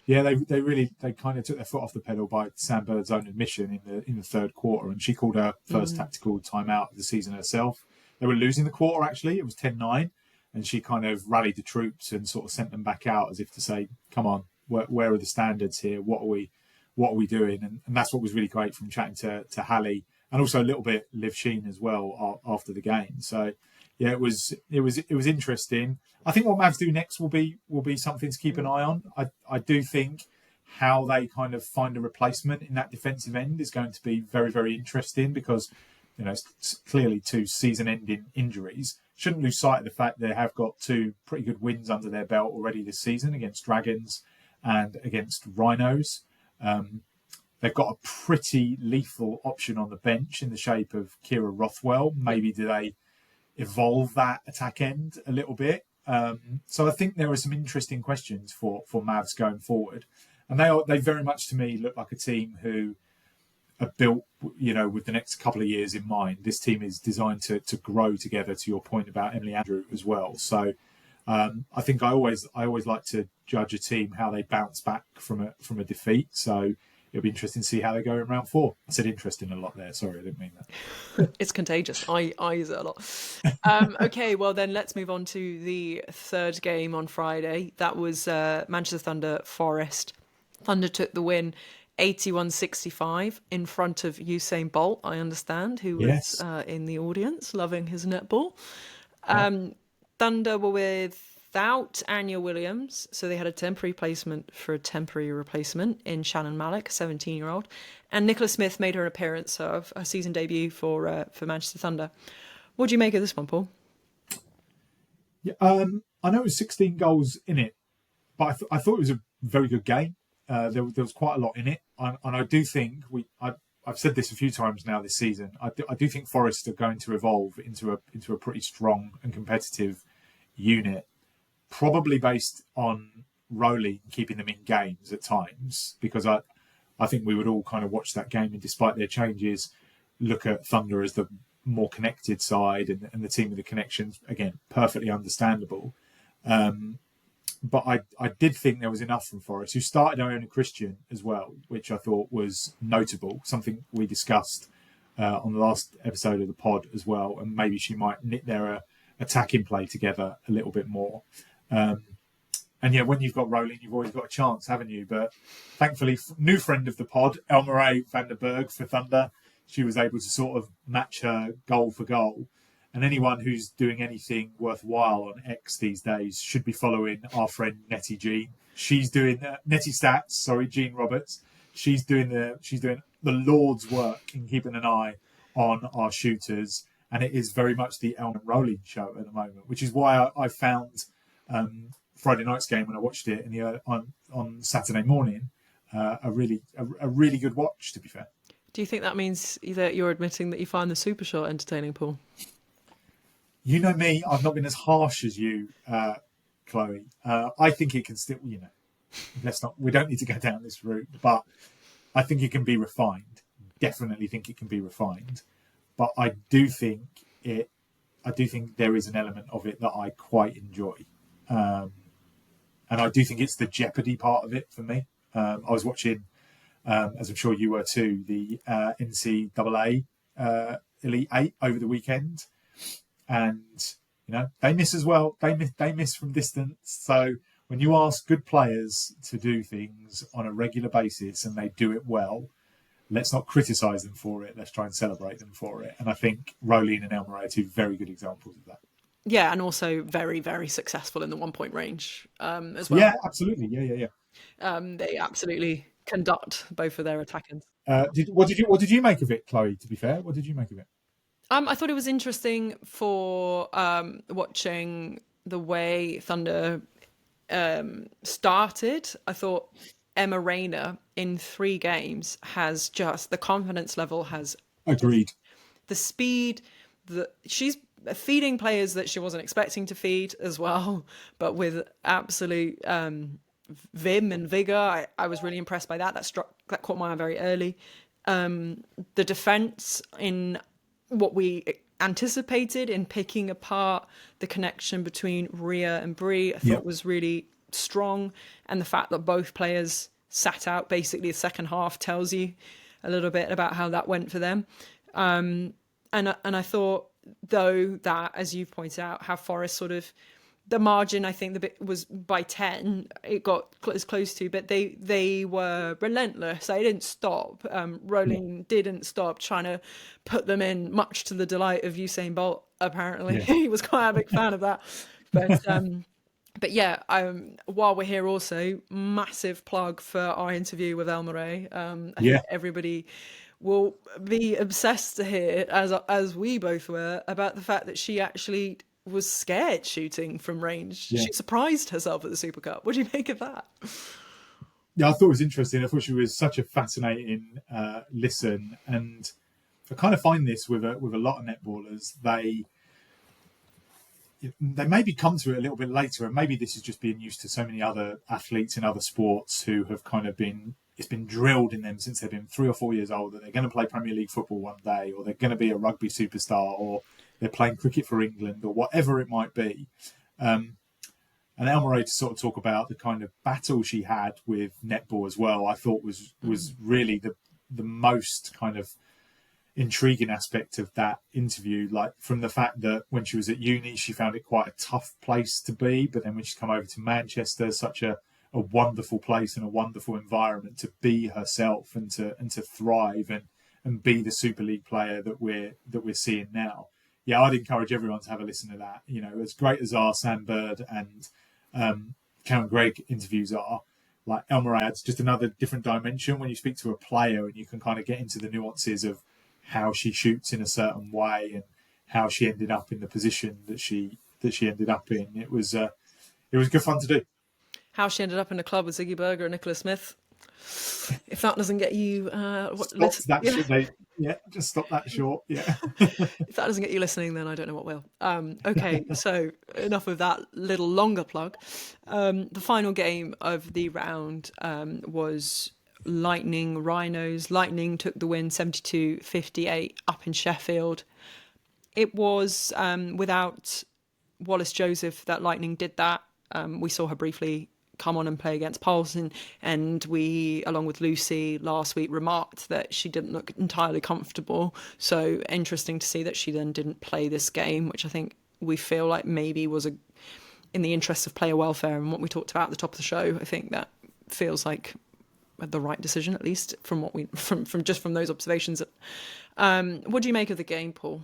Yeah, they kind of took their foot off the pedal by Sam Bird's own admission in the third quarter, and she called her first tactical timeout of the season herself. They were losing the quarter, actually. It was 10-9, and she kind of rallied the troops and sort of sent them back out as if to say, come on, where are the standards here? What are we doing? And that's what was really great from chatting to Hallie, and also a little bit Liv Sheen as well after the game. So yeah, it was interesting. I think what Mavs do next will be something to keep an eye on. I do think how they kind of find a replacement in that defensive end is going to be very, very interesting, because it's clearly two season-ending injuries. Shouldn't lose sight of the fact they have got two pretty good wins under their belt already this season against Dragons and against Rhinos. They've got a pretty lethal option on the bench in the shape of Kira Rothwell. Maybe do they evolve that attack end a little bit? So I think there are some interesting questions for Mavs going forward. And they very much, to me, look like a team who are built, with the next couple of years in mind. This team is designed to grow together, to your point about Emily Andrew as well. So I think I always like to judge a team how they bounce back from a defeat. So it'll be interesting to see how they go in round 4. I said interesting a lot there. Sorry, I didn't mean that. It's contagious. I use it a lot. Okay, well then let's move on to the third game on Friday. That was Manchester Thunder Forest. Thunder took the win 81-65 in front of Usain Bolt, I understand, who was in the audience loving his netball. Thunder were without Anya Williams, so they had a temporary placement for a temporary replacement in Shannon Malik, a 17-year-old. And Nicola Smith made her appearance of a season debut for Manchester Thunder. What do you make of this one, Paul? Yeah, I know it was 16 goals in it, but I thought it was a very good game. There was quite a lot in it, and I do think I've said this a few times now this season. I do think Forest are going to evolve into a pretty strong and competitive unit, probably based on Rowley keeping them in games at times, because I think we would all kind of watch that game and, despite their changes, look at Thunder as the more connected side and the team with the connections. Again, perfectly understandable. But I did think there was enough from Forest, who started Iona Christian as well, which I thought was notable, something we discussed on the last episode of the pod as well, and maybe she might knit their attacking play together a little bit more. And yeah, when you've got Rowling, you've always got a chance, haven't you? But thankfully, new friend of the pod, Elmarie van der Berg for Thunder, she was able to sort of match her goal for goal. And anyone who's doing anything worthwhile on X these days should be following our friend Nettie Jean. She's doing Nettie Stats. Sorry, Jean Roberts. She's doing the Lord's work in keeping an eye on our shooters, and it is very much the Elman Rowling show at the moment, which is why I found Friday night's game, when I watched it on Saturday morning, a really good watch. To be fair, do you think that means that you're admitting that you find the Super Shot entertaining, Paul? You know me, I've not been as harsh as you, Chloe. I think it can still, we don't need to go down this route, but I think it can be refined. Definitely think it can be refined. But I do think there is an element of it that I quite enjoy. And I do think it's the jeopardy part of it for me. I was watching, as I'm sure you were too, the NCAA Elite 8 over the weekend. And they miss as well. They miss from distance. So when you ask good players to do things on a regular basis and they do it well, let's not criticise them for it. Let's try and celebrate them for it. And I think Rowling and Elmer are two very good examples of that. Yeah, and also very, very successful in the 1 point range as well. Yeah, absolutely. Yeah. They absolutely conduct both of their attack ends. What did you make of it, Chloe? To be fair, what did you make of it? I thought it was interesting for watching the way Thunder started. I thought Emma Rayner in 3 games has just the confidence level has Agreed. the speed that she's feeding players that she wasn't expecting to feed as well, but with absolute vim and vigor. I was really impressed by that. That caught my eye very early. The defense in what we anticipated in picking apart the connection between Rhea and Brie, I thought was really strong, and the fact that both players sat out basically the second half tells you a little bit about how that went for them. And I thought, though, that as you've pointed out, how Forest sort of the margin, I think the bit was by 10. It got as close to, but they were relentless. They didn't stop. Rowling didn't stop trying to put them in, much to the delight of Usain Bolt. Apparently, he was quite a big fan of that. But yeah, while we're here, also massive plug for our interview with Elma Ray. I think everybody will be obsessed to hear, as we both were, about the fact that she actually was scared shooting from range. She surprised herself at the Super Cup. What do you make of that? Yeah, I thought it was interesting. I thought she was such a fascinating listen, and I kind of find this with a lot of netballers. They maybe come to it a little bit later, and maybe this is just being used to so many other athletes in other sports who have kind of it's been drilled in them since they've been 3 or 4 years old that they're going to play Premier League football one day, or they're going to be a rugby superstar, or they're playing cricket for England, or whatever it might be. And Elma Ray, to sort of talk about the kind of battle she had with netball as well, I thought was really the most kind of intriguing aspect of that interview. Like, from the fact that when she was at uni, she found it quite a tough place to be, but then when she's come over to Manchester, such a wonderful place and a wonderful environment to be herself and to thrive and be the Super League player that we're seeing now. Yeah, I'd encourage everyone to have a listen to that. You know, as great as our Sam Bird and Karen Gregg interviews are, like, Elma Ray adds just another different dimension when you speak to a player, and you can kind of get into the nuances of how she shoots in a certain way and how she ended up in the position that she ended up in. It was good fun to do. How she ended up in a club with Ziggy Berger and Nicola Smith. If that doesn't get you, just stop that short. Yeah. If that doesn't get you listening, then I don't know what will. Okay, so enough of that little longer plug. The final game of the round was Lightning Rhinos. Lightning took the win 72-58 up in Sheffield. It was without Wallace Joseph that Lightning did that. We saw her briefly come on and play against Pulse, and we, along with Lucy last week, remarked that she didn't look entirely comfortable. So interesting to see that she then didn't play this game, which I think we feel like maybe was in the interest of player welfare and what we talked about at the top of the show. I think that feels like the right decision, at least from what from those observations. What do you make of the game, Paul?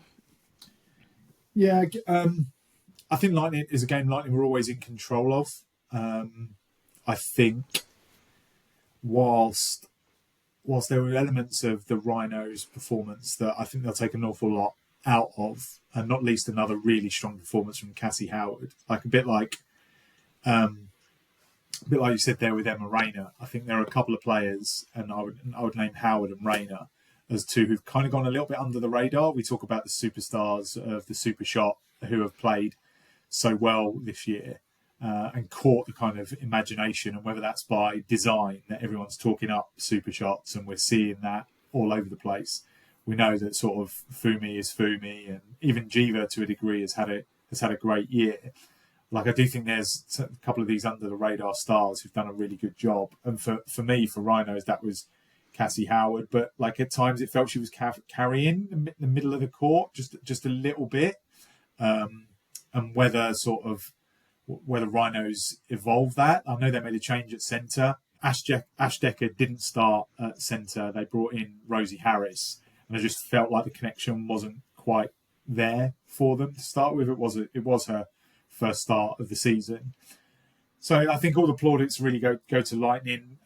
Yeah, I think Lightning is a game Lightning were always in control of. I think whilst there were elements of the Rhinos' performance that I think they'll take an awful lot out of, and not least another really strong performance from Cassie Howard, like a bit like you said there with Emma Rayner. I think there are a couple of players, and I would name Howard and Rayner as two who've kind of gone a little bit under the radar. We talk about the superstars of the Super Shot who have played so well this year. And caught the kind of imagination, and whether that's by design that everyone's talking up super shots and we're seeing that all over the place. We know that sort of Fumi is Fumi, and even Jiva to a degree has had a great year. Like, I do think there's a couple of these under the radar stars who've done a really good job. And for me, for Rhinos, that was Cassie Howard. But like, at times it felt she was carrying the middle of the court just a little bit, and whether Rhinos evolved that. I know they made a change at centre. Ash Decker didn't start at centre. They brought in Rosie Harris, and I just felt like the connection wasn't quite there for them to start with. It was her first start of the season. So I think all the plaudits really go to Lightning.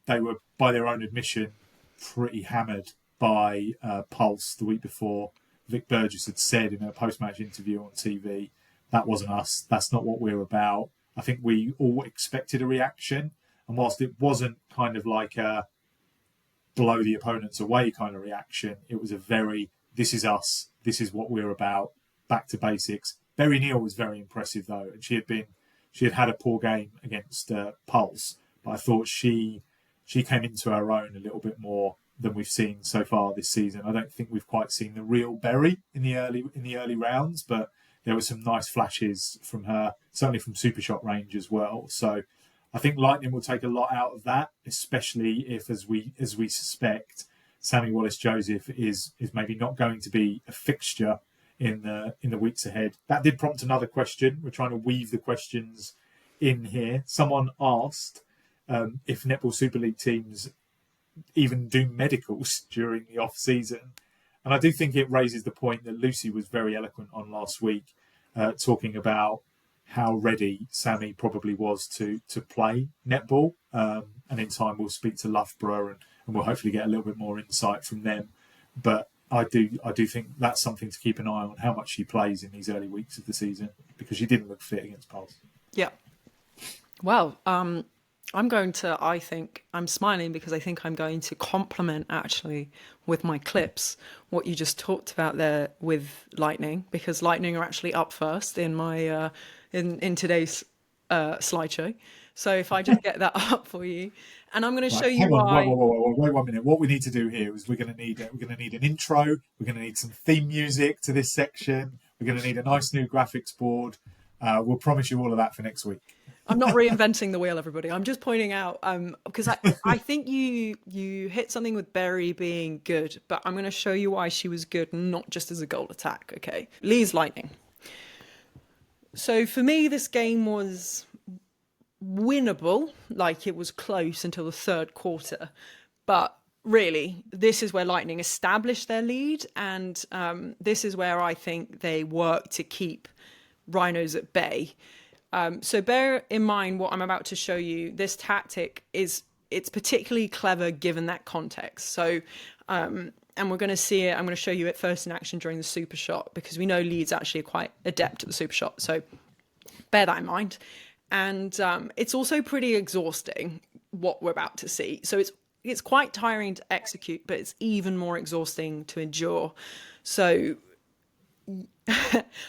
They were, by their own admission, pretty hammered by Pulse the week before. Vic Burgess had said in a post-match interview on TV, that wasn't us. That's not what we're about. I think we all expected a reaction. And whilst it wasn't kind of like a blow the opponents away kind of reaction, it was a very, this is us. This is what we're about. Back to basics. Berry Neal was very impressive though. And she had had a poor game against Pulse. But I thought she came into her own a little bit more than we've seen so far this season. I don't think we've quite seen the real Berry in the early rounds, but there were some nice flashes from her, certainly from Super Shot range as well. So I think Lightning will take a lot out of that, especially if, as we suspect, Sammy Wallace-Joseph is maybe not going to be a fixture in the weeks ahead. That did prompt another question. We're trying to weave the questions in here. Someone asked if Netball Super League teams even do medicals during the off season, and I do think it raises the point that Lucy was very eloquent on last week, talking about how ready Sammy probably was to play netball, and in time we'll speak to Loughborough and we'll hopefully get a little bit more insight from them. But I do think that's something to keep an eye on, how much she plays in these early weeks of the season, because she didn't look fit against Pulse. Yeah. Well, I'm smiling because I think I'm going to compliment actually with my clips what you just talked about there with Lightning, because Lightning are actually up first in my in today's slideshow. So if I just get that up for you, and I'm going to show you why. Wait 1 minute. What we need to do here is we're going to need an intro. We're going to need some theme music to this section. We're going to need a nice new graphics board. We'll promise you all of that for next week. I'm not reinventing the wheel, everybody. I'm just pointing out, because I think you hit something with Berry being good, but I'm going to show you why she was good, not just as a goal attack, okay? Lee's Lightning. So for me, this game was winnable, like it was close until the third quarter. But really, this is where Lightning established their lead, and this is where I think they work to keep Rhinos at bay. So bear in mind what I'm about to show you. This tactic it's particularly clever given that context. So, and we're going to see it. I'm going to show you it first in action during the super shot, because we know Leeds actually are quite adept at the super shot. So bear that in mind. And it's also pretty exhausting what we're about to see. So it's quite tiring to execute, but it's even more exhausting to endure. So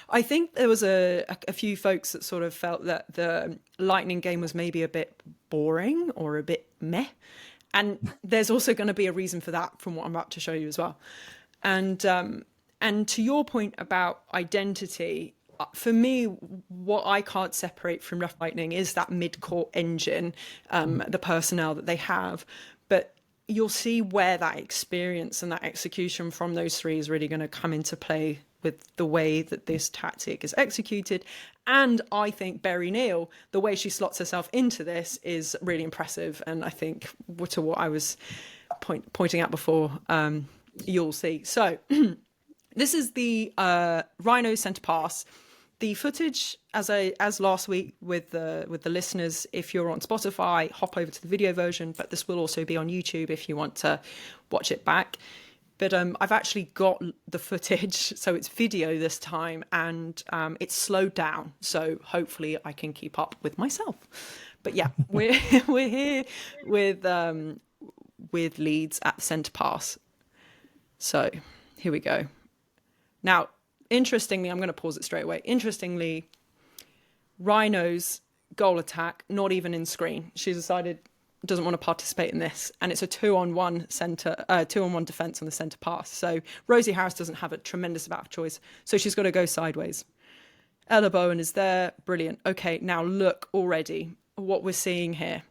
I think there was a few folks that sort of felt that the Lightning game was maybe a bit boring or a bit meh. And there's also going to be a reason for that from what I'm about to show you as well. And to your point about identity, for me, what I can't separate from Rough Lightning is that mid-court engine, the personnel that they have. But you'll see where that experience and that execution from those three is really going to come into play with the way that this tactic is executed. And I think Berry Neal, the way she slots herself into this is really impressive. And I think to what I was pointing out before, you'll see. So this is the Rhino centre pass. The footage, as last week with the listeners, if you're on Spotify, hop over to the video version, but this will also be on YouTube if you want to watch it back. But I've actually got the footage, so it's video this time, and it's slowed down. So hopefully I can keep up with myself. But yeah, we're here with Leeds at centre pass. So here we go. Now, interestingly, I'm going to pause it straight away. Interestingly, Rhino's goal attack, not even in screen. She's decided doesn't want to participate in this, and it's a 2-on-1 2-on-1 defense on the centre pass. So Rosie Harris doesn't have a tremendous amount of choice, so she's got to go sideways. Ella Bowen is there, brilliant. Okay, now look already what we're seeing here.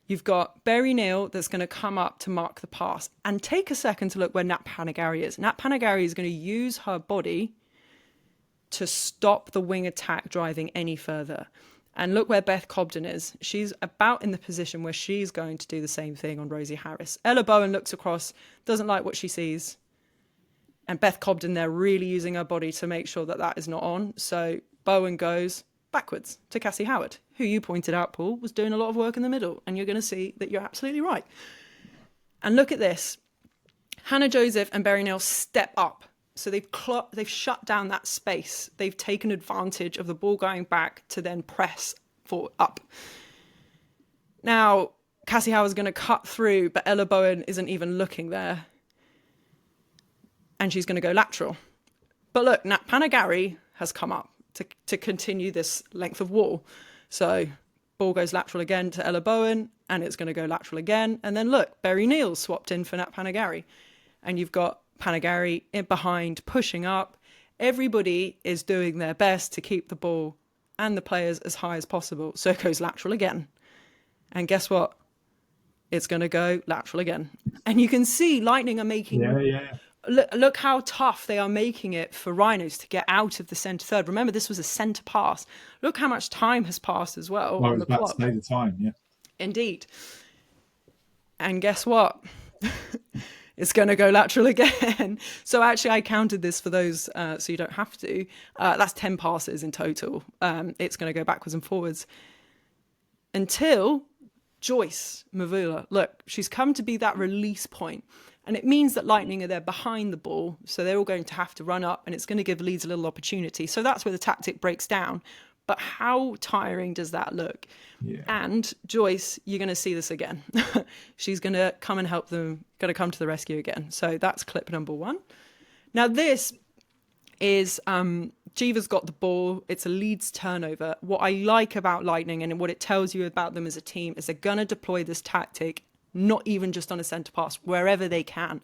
You've got Berry Neal that's going to come up to mark the pass, and take a second to look where Nat Panagari is. Nat Panagari is going to use her body to stop the wing attack driving any further. And look where Beth Cobden is. She's about in the position where she's going to do the same thing on Rosie Harris. Ella Bowen looks across, doesn't like what she sees. And Beth Cobden there really using her body to make sure that that is not on. So Bowen goes backwards to Cassie Howard, who you pointed out, Paul, was doing a lot of work in the middle. And you're going to see that you're absolutely right. And look at this. Hannah Joseph and Berry Neal step up. So they've shut down that space. They've taken advantage of the ball going back to then press up. Now, Cassie Howard's going to cut through, but Ella Bowen isn't even looking there. And she's going to go lateral. But look, Nat Panagari has come up to continue this length of wall. So ball goes lateral again to Ella Bowen, and it's going to go lateral again. And then look, Berry Neal swapped in for Nat Panagari. And you've got Panagari in behind, pushing up. Everybody is doing their best to keep the ball and the players as high as possible. So it goes lateral again. And guess what? It's going to go lateral again. And you can see Lightning are making... Look how tough they are making it for Rhinos to get out of the centre third. Remember, this was a centre pass. Look how much time has passed as well. I was about to say the time, yeah. Indeed. And guess what? It's going to go lateral again. So actually, I counted this for those, so you don't have to. That's 10 passes in total. It's going to go backwards and forwards until Joyce Mavula. Look, she's come to be that release point. And it means that Lightning are there behind the ball. So they're all going to have to run up, and it's going to give Leeds a little opportunity. So that's where the tactic breaks down. But how tiring does that look? Yeah. And Joyce, you're going to see this again. She's going to come and help them, going to come to the rescue again. So that's clip number 1. Now this is, Jiva's got the ball. It's a Leeds turnover. What I like about Lightning and what it tells you about them as a team is they're going to deploy this tactic, not even just on a centre pass, wherever they can.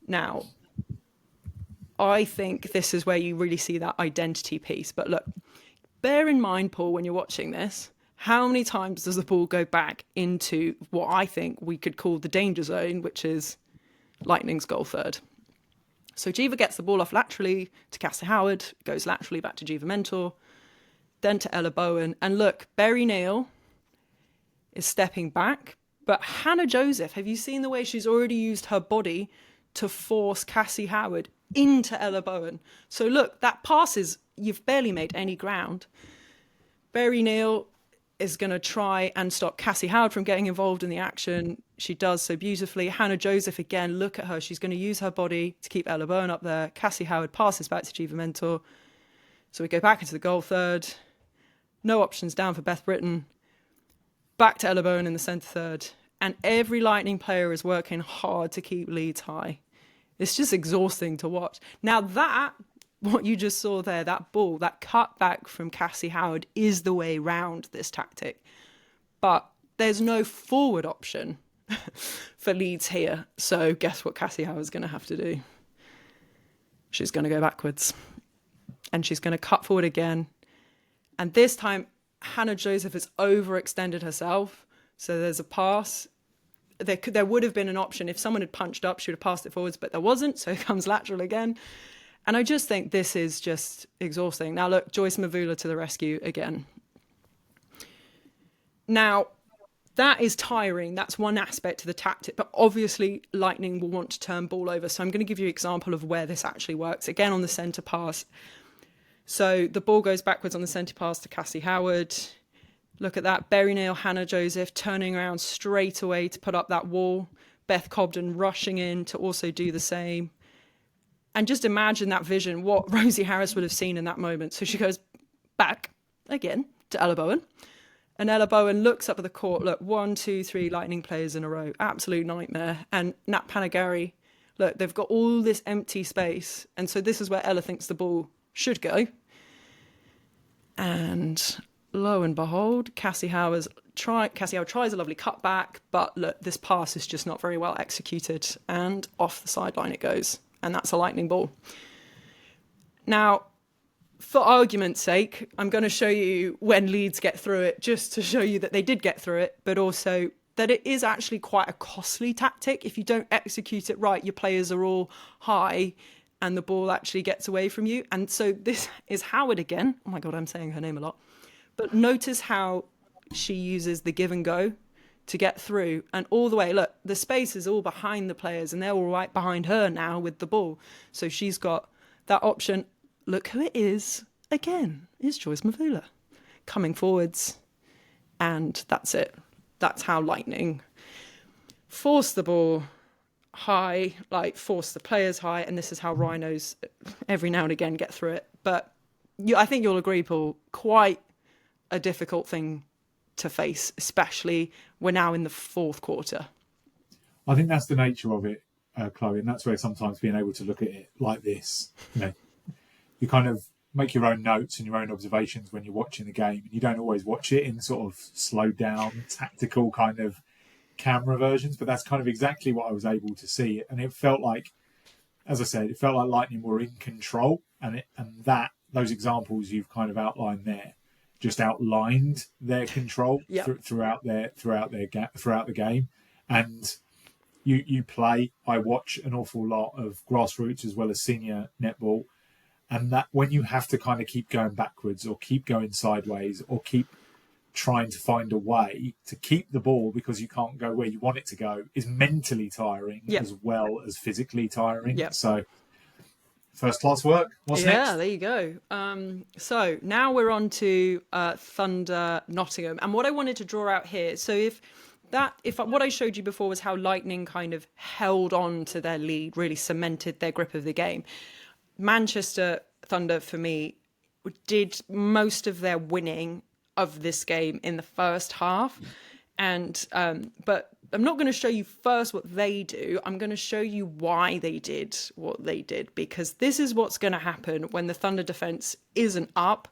Now, I think this is where you really see that identity piece. But look, bear in mind, Paul, when you're watching this, how many times does the ball go back into what I think we could call the danger zone, which is Lightning's goal third? So Jiva gets the ball off laterally to Cassie Howard, goes laterally back to Jiva Mentor, then to Ella Bowen. And look, Berry Neal is stepping back, but Hannah Joseph, have you seen the way she's already used her body to force Cassie Howard into Ella Bowen? So look, that pass is, you've barely made any ground. Berry Neal is going to try and stop Cassie Howard from getting involved in the action. She does so beautifully. Hannah Joseph, again, look at her. She's going to use her body to keep Ella Bowen up there. Cassie Howard passes back to Jiva Mentor. So we go back into the goal third. No options down for Beth Britton. Back to Ella Bowen in the centre third. And every Lightning player is working hard to keep Leeds high. It's just exhausting to watch. Now that, what you just saw there, that ball, that cut back from Cassie Howard is the way round this tactic. But there's no forward option for Leeds here. So guess what Cassie Howard's going to have to do? She's going to go backwards. And she's going to cut forward again. And this time, Hannah Joseph has overextended herself. So there's a pass. There would have been an option. If someone had punched up, she would have passed it forwards, but there wasn't. So it comes lateral again. And I just think this is just exhausting. Now, look, Joyce Mavula to the rescue again. Now, that is tiring. That's one aspect of the tactic. But obviously, Lightning will want to turn ball over. So I'm going to give you an example of where this actually works. Again, on the centre pass. So the ball goes backwards on the centre pass to Cassie Howard. Look at that. Berry Neal, Hannah Joseph turning around straight away to put up that wall. Beth Cobden rushing in to also do the same. And just imagine that vision, what Rosie Harris would have seen in that moment. So she goes back again to Ella Bowen. And Ella Bowen looks up at the court. Look, 1, 2, 3 Lightning players in a row. Absolute nightmare. And Nat Panagari, look, they've got all this empty space. And so this is where Ella thinks the ball should go. And lo and behold, Cassie Howard tries a lovely cutback. But look, this pass is just not very well executed. And off the sideline it goes. And that's a Lightning ball. Now, for argument's sake, I'm going to show you when Leeds get through it, just to show you that they did get through it, but also that it is actually quite a costly tactic. If you don't execute it right, your players are all high and the ball actually gets away from you. And so this is Howard again. Oh my God, I'm saying her name a lot. But notice how she uses the give and go to get through and all the way. Look, the space is all behind the players and they're all right behind her now with the ball. So she's got that option. Look who it is again. It's Joyce Mavula coming forwards. And that's it. That's how Lightning force the ball high, like force the players high. And this is how Rhinos every now and again get through it. But I think you'll agree, Paul, quite a difficult thing to face, especially we're now in the fourth quarter. I think that's the nature of it, Chloe, and that's where sometimes being able to look at it like this, you kind of make your own notes and your own observations when you're watching the game, and you don't always watch it in sort of slowed down, tactical kind of camera versions, but that's kind of exactly what I was able to see. And it felt like, as I said, it felt like Lightning were in control, and those examples you've kind of outlined there just outlined their control throughout the game. And you play. I watch an awful lot of grassroots as well as senior netball, and that when you have to kind of keep going backwards or keep going sideways or keep trying to find a way to keep the ball because you can't go where you want it to go is mentally tiring as well as physically tiring. So first class work. What's next? Yeah, there you go. So now we're on to Thunder Nottingham. And what I wanted to draw out here, so if what I showed you before was how Lightning kind of held on to their lead, really cemented their grip of the game. Manchester Thunder, for me, did most of their winning of this game in the first half. And but I'm not going to show you first what they do. I'm going to show you why they did what they did, because this is what's going to happen when the Thunder defense isn't up.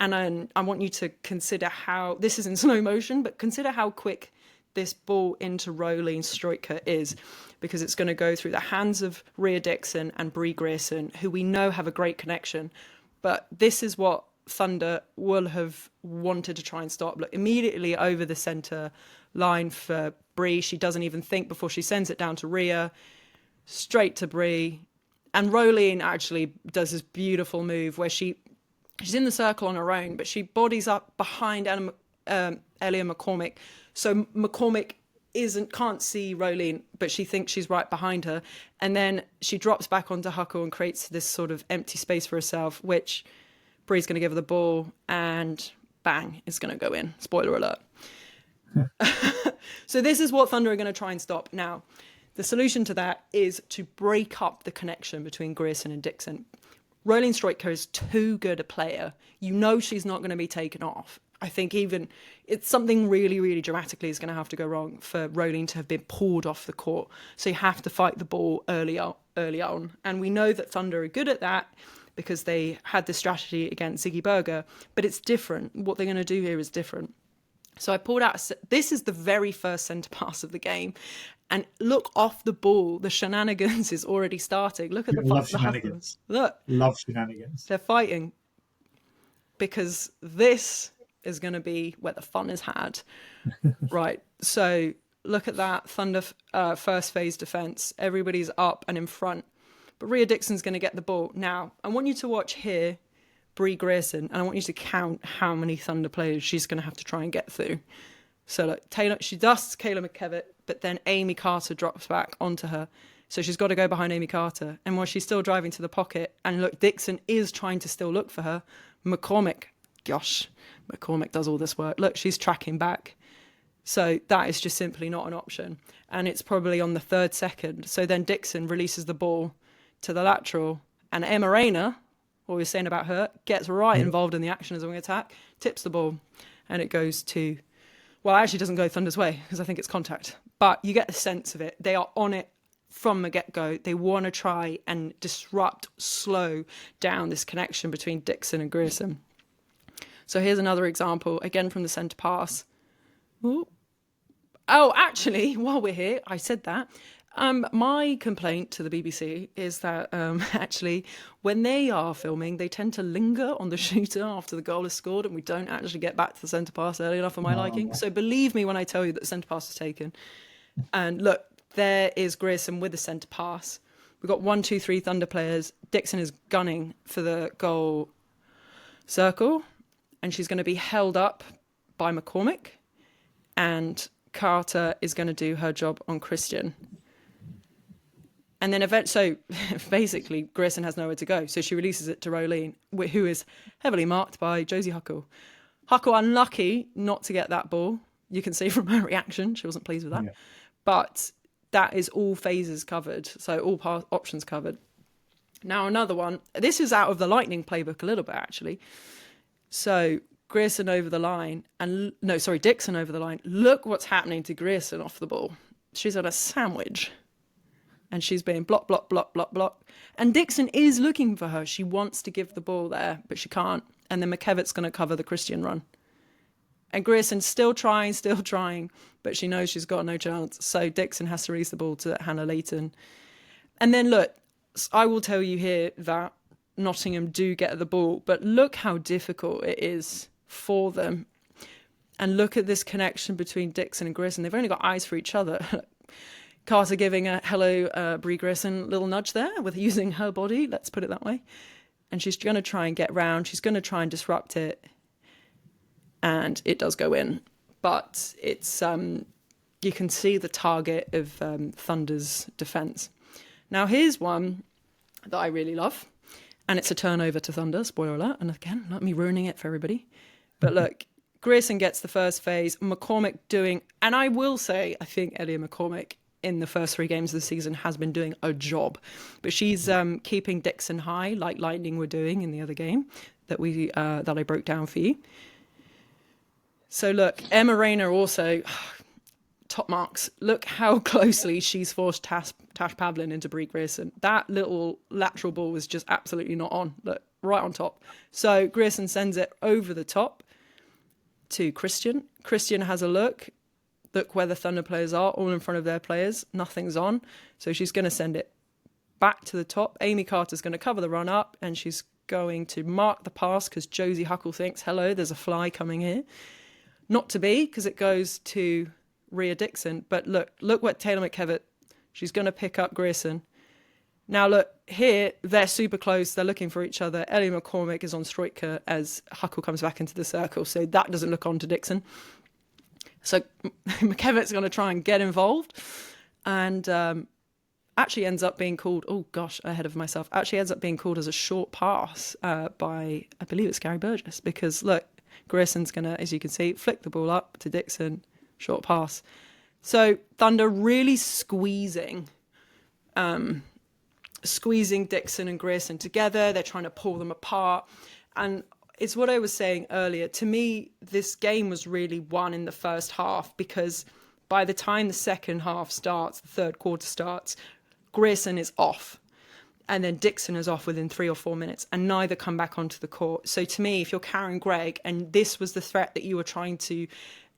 And I want you to consider how, this is in slow motion, but consider how quick this ball into Rowley and Stroika is, because it's going to go through the hands of Rhea Dixon and Bree Grierson, who we know have a great connection. But this is what Thunder will have wanted to try and stop. Look, immediately over the centre line for Bree. She doesn't even think before she sends it down to Rhea, straight to Bree. And Rowley actually does this beautiful move where she's in the circle on her own, but she bodies up behind Ellia McCormick. So McCormick can't see Rowley, but she thinks she's right behind her. And then she drops back onto Huckle and creates this sort of empty space for herself, which Bree's going to give her the ball and bang, it's going to go in. Spoiler alert. So this is what Thunder are going to try and stop. Now, the solution to that is to break up the connection between Grierson and Dixon. Rowling Stroika is too good a player. You know she's not going to be taken off. I think even it's something really, really dramatically is going to have to go wrong for Rowling to have been pulled off the court. So you have to fight the ball early on. And we know that Thunder are good at that because they had this strategy against Ziggy Berger. But it's different. What they're going to do here is different. So I pulled out, this is the very first centre pass of the game. And look off the ball, the shenanigans is already starting. Look at the shenanigans. Look. Love shenanigans. They're fighting. Because this is going to be where the fun is had. Right. So look at that. Thunder first phase defence. Everybody's up and in front. But Rhea Dixon's going to get the ball. Now, I want you to watch here Bree Grierson, and I want you to count how many Thunder players she's going to have to try and get through. So look, she dusts Kayla McKevitt, but then Amy Carter drops back onto her. So she's got to go behind Amy Carter. And while she's still driving to the pocket, and look, Dixon is trying to still look for her. McCormick does all this work. Look, she's tracking back. So that is just simply not an option. And it's probably on the 3rd second. So then Dixon releases the ball to the lateral. And Emma Rayner, what we were saying about her, gets right involved in the action as a wing attack, tips the ball, and it goes to, well, it actually doesn't go Thunder's way because I think it's contact. But you get the sense of it. They are on it from the get-go. They want to try and disrupt, slow down this connection between Dixon and Grierson. So here's another example, again from the centre pass. Ooh. Oh, actually, while we're here, I said that. My complaint to the BBC is that actually when they are filming, they tend to linger on the shooter after the goal is scored and we don't actually get back to the centre pass early enough for my liking. So believe me when I tell you that the centre pass is taken. And look, there is Grierson with the centre pass. We've got 1, 2, 3 Thunder players. Dixon is gunning for the goal circle and she's going to be held up by McCormick and Carter is going to do her job on Christian. And then so basically Grayson has nowhere to go. So she releases it to Rolene, who is heavily marked by Josie Huckle. Huckle unlucky not to get that ball. You can see from her reaction, she wasn't pleased with that. Yeah. But that is all phases covered. So all options covered. Now another one. This is out of the Lightning playbook a little bit, actually. So Grayson over the line. Dixon over the line. Look what's happening to Grayson off the ball. She's on a sandwich. And she's being block, block, block, block, block. And Dixon is looking for her. She wants to give the ball there, but she can't. And then McKevitt's going to cover the Christian run. And Grayson's still trying, but she knows she's got no chance. So Dixon has to release the ball to Hannah Layton. And then look, I will tell you here that Nottingham do get the ball, but look how difficult it is for them. And look at this connection between Dixon and Grayson. They've only got eyes for each other. Carter giving a hello, Brie Grayson, little nudge there with using her body, let's put it that way. And she's going to try and get round. She's going to try and disrupt it. And it does go in. But it's you can see the target of Thunder's defence. Now, here's one that I really love. And it's a turnover to Thunder, spoiler alert. And again, not me ruining it for everybody. But look, Grayson gets the first phase. McCormick doing... And I will say, I think Ellie McCormick in the first 3 games of the season has been doing a job. But she's keeping Dixon high, like Lightning were doing in the other game that I broke down for you. So look, Emma Rayner also, top marks. Look how closely she's forced Tash Pavlin into Brie Grayson. That little lateral ball was just absolutely not on. Look, right on top. So Grayson sends it over the top to Christian. Christian has a look. Look where the Thunder players are, all in front of their players. Nothing's on. So she's going to send it back to the top. Amy Carter's going to cover the run up, and she's going to mark the pass because Josie Huckle thinks, hello, there's a fly coming here. Not to be, because it goes to Rhea Dixon. But look what Taylor McKevitt, she's going to pick up Grayson. Now look, here, they're super close. They're looking for each other. Ellie McCormick is on Stroika as Huckle comes back into the circle. So that doesn't look on to Dixon. So McKevitt's going to try and get involved and actually ends up being called, ahead of myself, actually ends up being called as a short pass by, I believe it's Gary Burgess, because look, Grayson's going to, as you can see, flick the ball up to Dixon, short pass. So Thunder really squeezing Dixon and Grayson together. They're trying to pull them apart. And it's what I was saying earlier. To me, this game was really won in the first half because by the time the second half starts, the third quarter starts, Grayson is off. And then Dixon is off within 3 or 4 minutes and neither come back onto the court. So to me, if you're Karen Gregg and this was the threat that you were trying to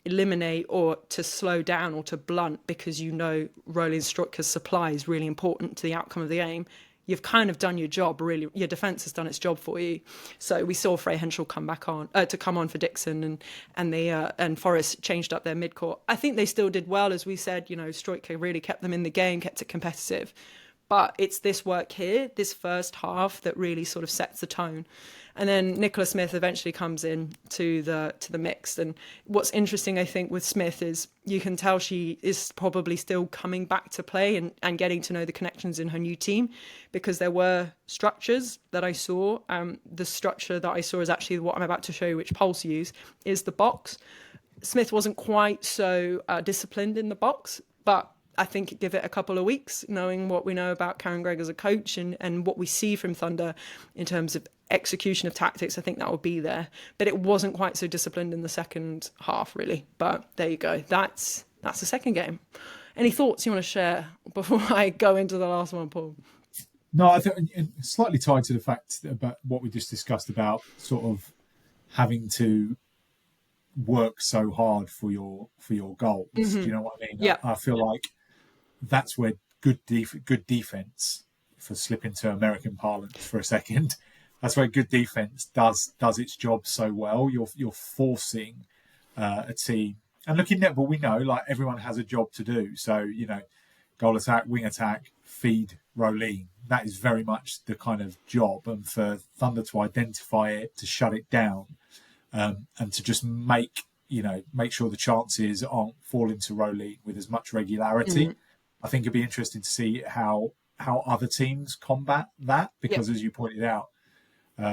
eliminate or to slow down or to blunt because you know Rolling Strucker's supply is really important to the outcome of the game, you've kind of done your job, really. Your defence has done its job for you. So we saw Frey Henschel come on for Dixon, and Forrest changed up their midcourt. I think they still did well, as we said. You know, Stroika really kept them in the game, kept it competitive. But it's this work here, this first half, that really sort of sets the tone. And then Nicola Smith eventually comes in to the mix. And what's interesting, I think, with Smith is you can tell she is probably still coming back to play and getting to know the connections in her new team, because there were structures that I saw. The structure that I saw is actually what I'm about to show you, which Pulse use, is the box. Smith wasn't quite so disciplined in the box, but I think give it a couple of weeks, knowing what we know about Karen Gregg as a coach and what we see from Thunder in terms of execution of tactics, I think that will be there. But it wasn't quite so disciplined in the second half, really. But there you go. That's the second game. Any thoughts you want to share before I go into the last one, Paul? No, I think slightly tied to the fact about what we just discussed about sort of having to work so hard for your goals. Mm-hmm. Do you know what I mean? Yeah. I feel like that's where good defense, for slip into American parlance for a second, that's where good defense does its job so well. You're forcing a team, and look, in netball, we know like everyone has a job to do. So you know, goal attack, wing attack, feed, Rolene. That is very much the kind of job, and for Thunder to identify it, to shut it down, and to just make make sure the chances aren't falling to row league with as much regularity. I think it'd be interesting to see how other teams combat that, because as you pointed out,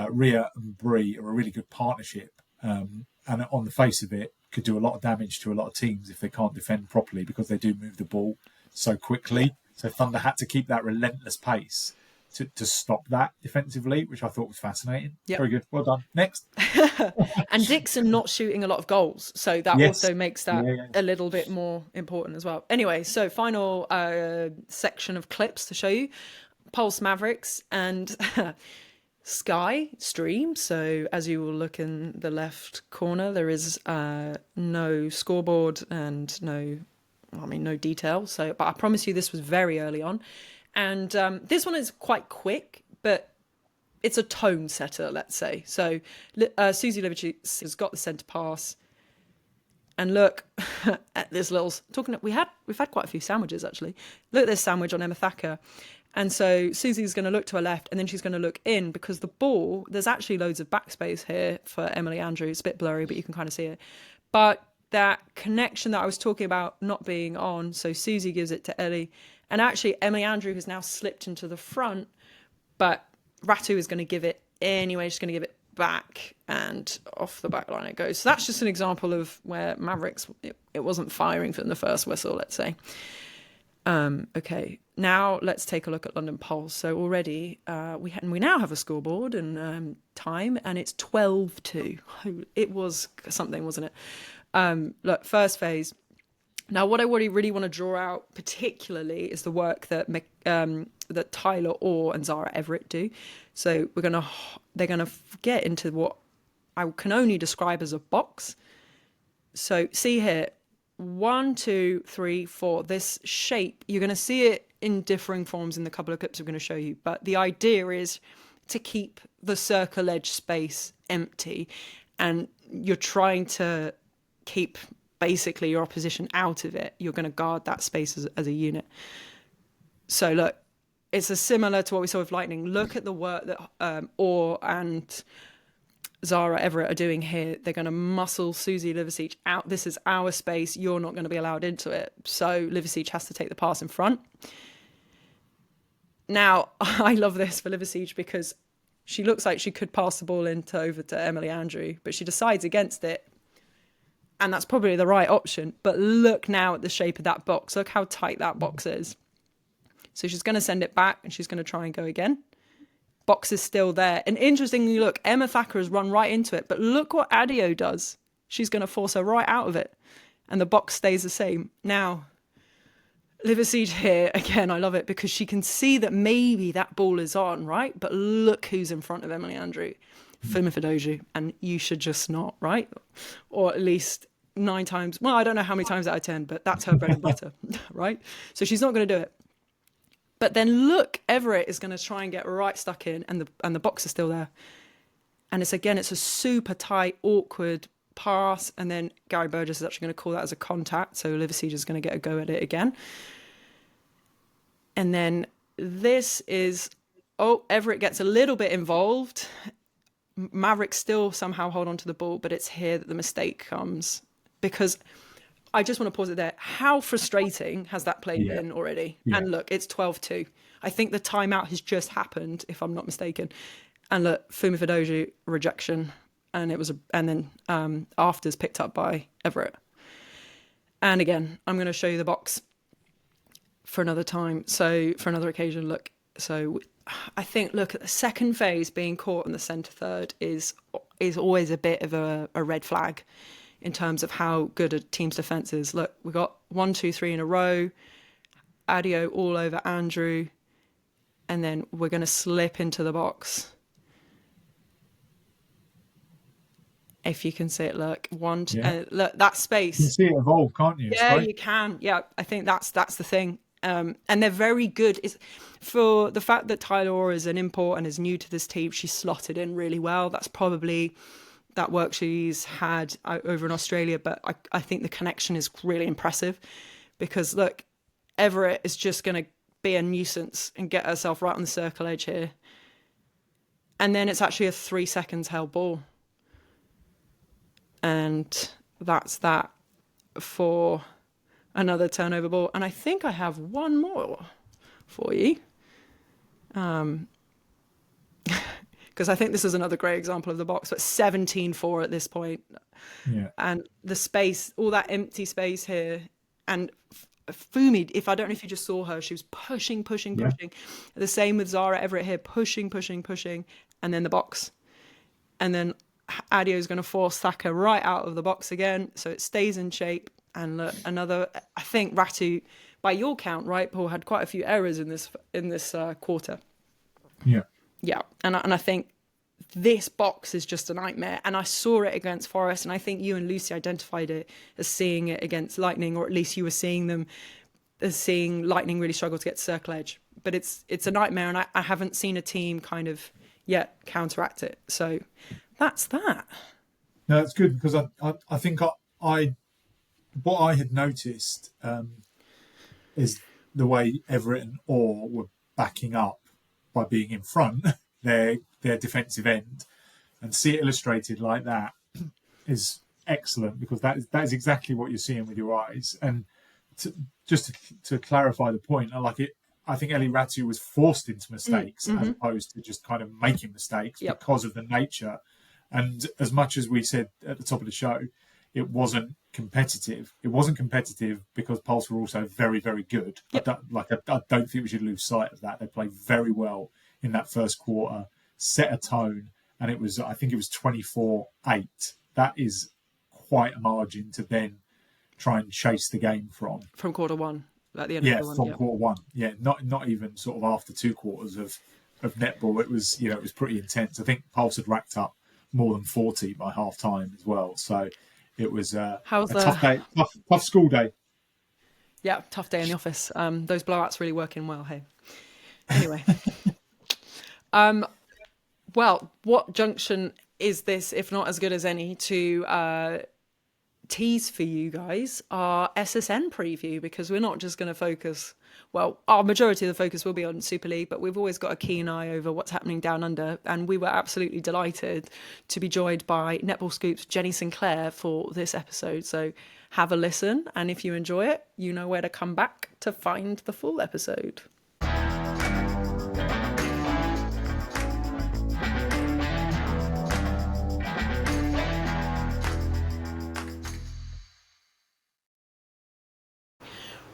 Rhea and Bree are a really good partnership, and on the face of it could do a lot of damage to a lot of teams if they can't defend properly, because they do move the ball so quickly. So Thunder had to keep that relentless pace to stop that defensively, which I thought was fascinating. Very good. Well done. Next. And Dixon not shooting a lot of goals, so that also makes that a little bit more important as well. Anyway, so final section of clips to show you. Pulse Mavericks and Sky Stream. So as you will look in the left corner, there is no scoreboard and no detail. So, but I promise you this was very early on. And this one is quite quick, but it's a tone setter, let's say. So Susie Livicic has got the centre pass. And look at this little... We've had quite a few sandwiches, actually. Look at this sandwich on Emma Thacker. And so Susie's going to look to her left, and then she's going to look in, because the ball... There's actually loads of backspace here for Emily Andrews. It's a bit blurry, but you can kind of see it. But that connection that I was talking about not being on, so Susie gives it to Ellie. And actually, Emily Andrew has now slipped into the front, but Ratu is going to give it anyway. She's going to give it back, and off the back line it goes. So that's just an example of where Mavericks, it wasn't firing from the first whistle, let's say. Okay, now let's take a look at London Pulse. So already we now have a scoreboard and time, and it's 12-2. It was something, wasn't it? Look, first phase. Now, what I really want to draw out particularly is the work that that Tyler Orr and Zara Everett do. So they're gonna get into what I can only describe as a box. So see here, 1, 2, 3, 4. This shape, you're going to see it in differing forms in the couple of clips we're going to show you. But the idea is to keep the circle edge space empty, and you're trying to keep basically your opposition out of it. You're going to guard that space as a unit. So look, it's similar to what we saw with Lightning. Look at the work that Orr and Zara Everett are doing here. They're going to muscle Susie Livicic out. This is our space. You're not going to be allowed into it. So Livicic has to take the pass in front. Now, I love this for Livicic because she looks like she could pass the ball over to Emily Andrew, but she decides against it. And that's probably the right option. But look now at the shape of that box. Look how tight that box is. So she's going to send it back, and she's going to try and go again. Box is still there. And interestingly, look, Emma Thacker has run right into it. But look what Adio does. She's going to force her right out of it. And the box stays the same. Now, Livicic here, again, I love it because she can see that maybe that ball is on, right? But look who's in front of Emily Andrew. Fumi Fidoju, and you should just not, right? Or at least 9 times. Well, I don't know how many times out of 10, but that's her bread and butter, right? So she's not going to do it. But then look, Everett is going to try and get right stuck in, and the box is still there. And it's a super tight, awkward pass, and then Gary Burgess is actually going to call that as a contact, so Livicic is going to get a go at it again. And then this is, Everett gets a little bit involved. Mavericks still somehow hold on to the ball, but it's here that the mistake comes, because I just want to pause it there. How frustrating has that play been already? Yeah. And look, it's 12-2. I think the timeout has just happened, if I'm not mistaken. And look, Fumi Fidoju rejection, and then afters picked up by Everett. And again, I'm going to show you the box for another time. So for another occasion, look. So I think, look, at the second phase, being caught in the centre third is always a bit of a red flag in terms of how good a team's defence is. Look, we got 1, 2, 3 in a row, Adio all over Andrew, and then we're going to slip into the box. If you can see it, look, look, that space. You can see it evolve, can't you? Yeah, you can. Yeah, I think that's the thing. And they're very good. For the fact that Tyler Orr is an import and is new to this team, she's slotted in really well. That's probably that work she's had over in Australia. But I think the connection is really impressive because, look, Everett is just going to be a nuisance and get herself right on the circle edge here. And then it's actually a 3 seconds held ball. And that's that for another turnover ball. And I think I have one more for you. Because I think this is another great example of the box, but 17-4 at this point. Yeah. And the space, all that empty space here. And Fumi, if I don't know if you just saw her, she was pushing. The same with Zara Everett here, pushing. And then the box. And then Adio's going to force Thaka right out of the box again. So it stays in shape. And look, another, I think Ratu, by your count, right, Paul, had quite a few errors in this quarter. Yeah. Yeah, and I think this box is just a nightmare. And I saw it against Forest, and I think you and Lucy identified it as seeing it against Lightning, or at least you were seeing them as seeing Lightning really struggle to get to circle edge. But it's a nightmare, and I haven't seen a team kind of yet counteract it. So that's that. No, that's good, because I think what I had noticed is the way Everett and Orr were backing up by being in front their defensive end, and see it illustrated like that is excellent, because that is exactly what you're seeing with your eyes. And to clarify the point, I think Ellie Ratu was forced into mistakes as opposed to just kind of making mistakes because of the nature. And as much as we said at the top of the show, it wasn't competitive. It wasn't competitive because Pulse were also very, very good. Yep. I don't think we should lose sight of that. They played very well in that first quarter, set a tone, and I think it was 24-8. That is quite a margin to then try and chase the game from. From quarter one, at the end of quarter one. Quarter one. Yeah, not even sort of after 2 quarters of netball. It was pretty intense. I think Pulse had racked up more than 40 by half time as well. So it was a tough day, tough school day. Yeah, tough day in the office. Those blowouts really working well, hey. Anyway. Well, what junction is this, if not as good as any, to tease for you guys our SSN preview, because we're not just going to focus, well, our majority of the focus will be on Super League, but we've always got a keen eye over what's happening down under, and we were absolutely delighted to be joined by Netball Scoop's Jenny Sinclair for this episode. So have a listen, and if you enjoy it, you know where to come back to find the full episode.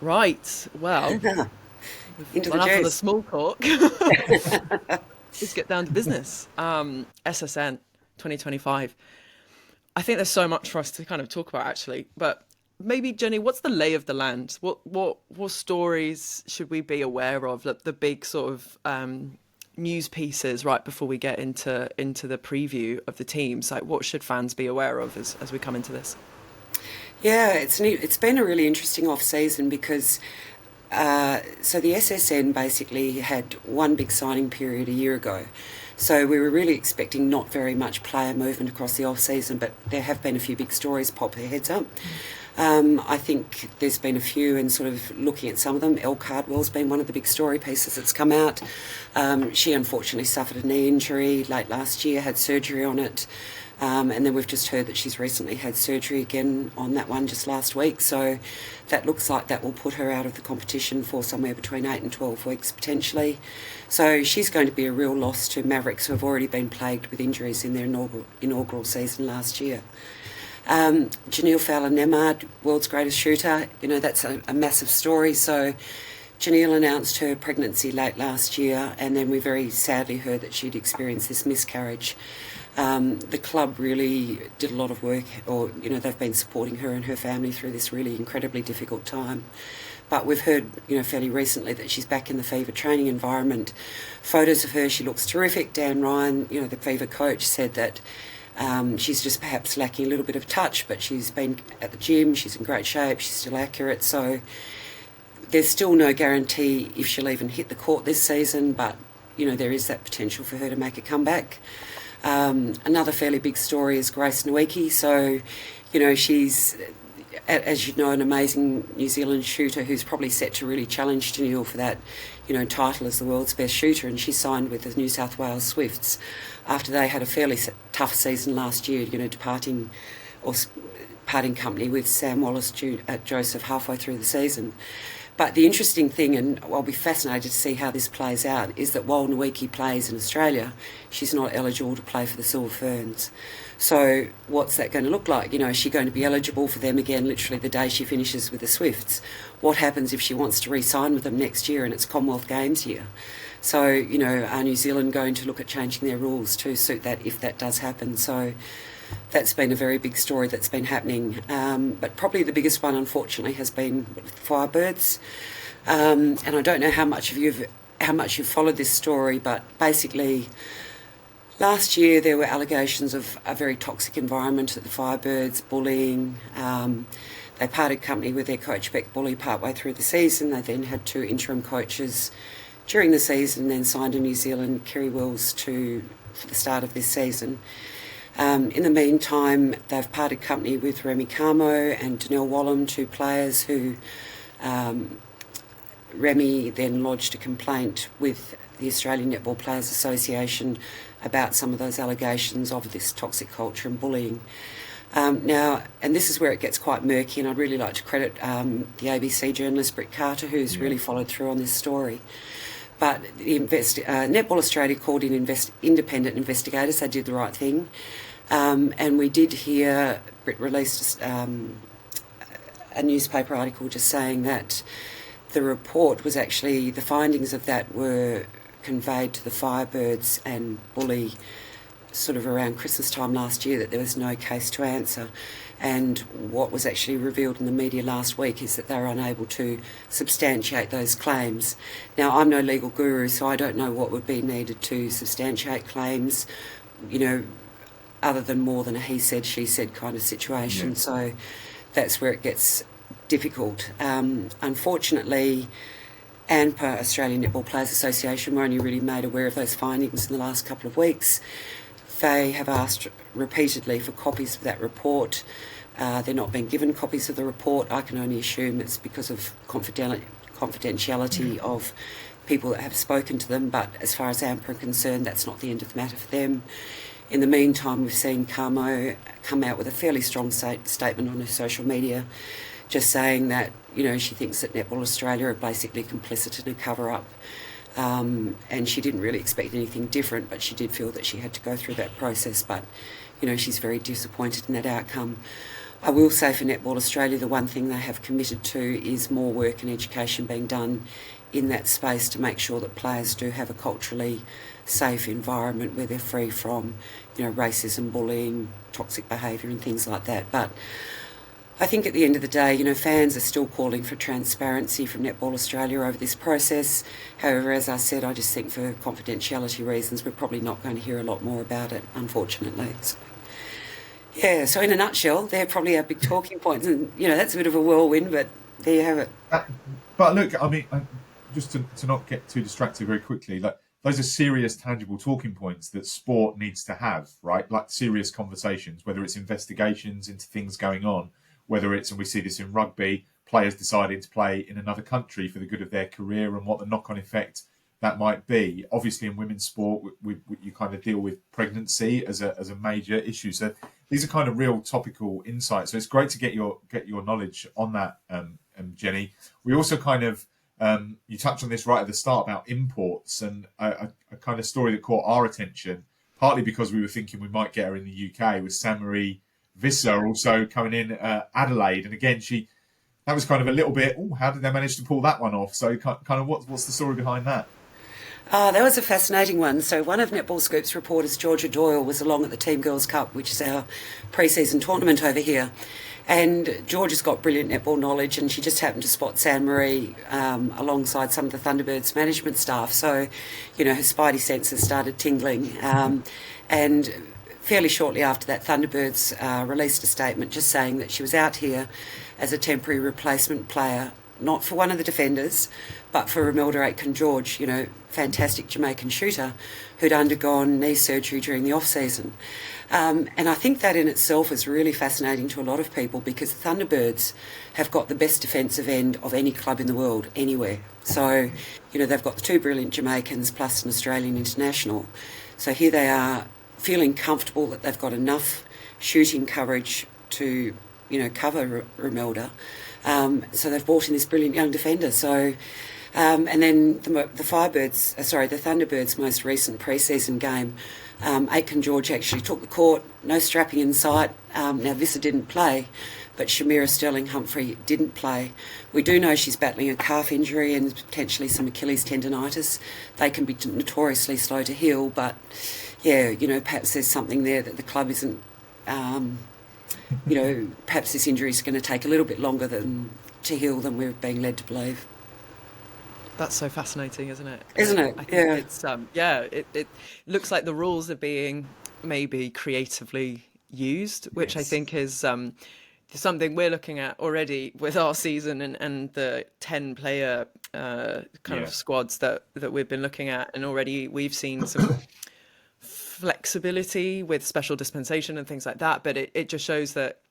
Right, well, we've run off of the small talk. Let's get down to business. SSN 2025. I think there's so much for us to kind of talk about, actually. But maybe, Jenny, what's the lay of the land? What stories should we be aware of? The big sort of news pieces right before we get into the preview of the teams. Like, what should fans be aware of as we come into this? Yeah, it's been a really interesting off-season because so the SSN basically had one big signing period a year ago. So we were really expecting not very much player movement across the off-season, but there have been a few big stories pop their heads up. I think there's been a few, and sort of looking at some of them, Elle Cardwell's been one of the big story pieces that's come out. She unfortunately suffered a knee injury late last year, had surgery on it. And then we've just heard that she's recently had surgery again on that one just last week. So that looks like that will put her out of the competition for somewhere between 8 and 12 weeks potentially. So she's going to be a real loss to Mavericks, who have already been plagued with injuries in their inaugural season last year. Janelle Fowler-Nemard, world's greatest shooter, that's a massive story. So Janelle announced her pregnancy late last year, and then we very sadly heard that she'd experienced this miscarriage. The club really did a lot of work, or they've been supporting her and her family through this really incredibly difficult time. But we've heard fairly recently that she's back in the Fever training environment. Photos of her, she looks terrific. Dan Ryan, the Fever coach, said that she's just perhaps lacking a little bit of touch, but she's been at the gym, she's in great shape, she's still accurate. So there's still no guarantee if she'll even hit the court this season, but there is that potential for her to make a comeback. Another fairly big story is Grace Nweke. So, she's, as you know, an amazing New Zealand shooter who's probably set to really challenge Janelle for that, title as the world's best shooter. And she signed with the New South Wales Swifts after they had a fairly tough season last year, departing or parting company with Sam Wallace-Joseph halfway through the season. But the interesting thing, and I'll be fascinated to see how this plays out, is that while Nweke plays in Australia, she's not eligible to play for the Silver Ferns. So what's that going to look like? Is she going to be eligible for them again literally the day she finishes with the Swifts? What happens if she wants to re-sign with them next year and it's Commonwealth Games year? So, are New Zealand going to look at changing their rules to suit that if that does happen? So that's been a very big story that's been happening. But probably the biggest one, unfortunately, has been Firebirds. And I don't know how much you've followed this story, but basically last year there were allegations of a very toxic environment at the Firebirds, bullying. They parted company with their coach Beck Bully partway through the season. They then had 2 interim coaches during the season, and then signed a New Zealand, Kerry Wills, for the start of this season. In the meantime, they've parted company with Remy Camo and Danelle Wallam, 2 players who Remy then lodged a complaint with the Australian Netball Players Association about some of those allegations of this toxic culture and bullying. Now, and this is where it gets quite murky, and I'd really like to credit the ABC journalist Britt Carter, who's really followed through on this story. But Netball Australia called in independent investigators. They did the right thing. And we did hear, Britt released a newspaper article just saying that the report was actually, the findings of that were conveyed to the Firebirds and Bully sort of around Christmas time last year, that there was no case to answer. And what was actually revealed in the media last week is that they were unable to substantiate those claims. Now, I'm no legal guru, so I don't know what would be needed to substantiate claims, other than more than a he said, she said kind of situation. Yeah. So that's where it gets difficult. Unfortunately, ANPA, Australian Netball Players Association, were only really made aware of those findings in the last couple of weeks. They have asked repeatedly for copies of that report. They're not being given copies of the report. I can only assume it's because of confidentiality of people that have spoken to them, but as far as AMPA are concerned, that's not the end of the matter for them. In the meantime, we've seen Camo come out with a fairly strong statement on her social media, just saying that, she thinks that Netball Australia are basically complicit in a cover-up. And she didn't really expect anything different, but she did feel that she had to go through that process. But, she's very disappointed in that outcome. I will say for Netball Australia, the one thing they have committed to is more work and education being done in that space to make sure that players do have a culturally safe environment where they're free from, racism, bullying, toxic behaviour and things like that. But I think at the end of the day, fans are still calling for transparency from Netball Australia over this process. However, as I said, I just think for confidentiality reasons, we're probably not going to hear a lot more about it, unfortunately. So in a nutshell, they're probably our big talking points. And, that's a bit of a whirlwind, but there you have it. But look, I mean, just to not get too distracted very quickly, those are serious, tangible talking points that sport needs to have, right? Like serious conversations, whether it's investigations into things going on, whether it's, and we see this in rugby, players deciding to play in another country for the good of their career and what the knock-on effect that might be. Obviously, in women's sport, you kind of deal with pregnancy as a major issue. So these are kind of real topical insights. So it's great to get your knowledge on that, Jenny. We also kind of, you touched on this right at the start about imports, and a kind of story that caught our attention, partly because we were thinking we might get her in the UK, was Saint-Marie Visser also coming in Adelaide. And again, that was kind of a little bit, how did they manage to pull that one off? So kind of what's the story behind that? That was a fascinating one. So one of Netball Scoop's reporters, Georgia Doyle, was along at the Team Girls Cup, which is our pre-season tournament over here. And Georgia's got brilliant netball knowledge, and she just happened to spot Saint-Marie alongside some of the Thunderbirds management staff. So, her spidey senses started tingling. And fairly shortly after that, Thunderbirds released a statement just saying that she was out here as a temporary replacement player, not for one of the defenders, but for Romilda Aitken-George, fantastic Jamaican shooter who'd undergone knee surgery during the off-season. And I think that in itself is really fascinating to a lot of people, because the Thunderbirds have got the best defensive end of any club in the world, anywhere. So, they've got the 2 brilliant Jamaicans plus an Australian international. So here they are, feeling comfortable that they've got enough shooting coverage to cover Romelda. So they've brought in this brilliant young defender. So, and then the Thunderbirds' most recent pre-season game, Aitken George actually took the court, no strapping in sight. Now, Visser didn't play, but Shamira Sterling-Humphrey didn't play. We do know she's battling a calf injury and potentially some Achilles tendonitis. They can be notoriously slow to heal, but perhaps there's something there that the club isn't, perhaps this injury is going to take a little bit longer to heal than we're being led to believe. That's so fascinating, isn't it? Isn't it? I think it's it looks like the rules are being maybe creatively used, which I think is something we're looking at already with our season and the 10-player kind of squads that we've been looking at, and already we've seen some flexibility with special dispensation and things like that, but it just shows that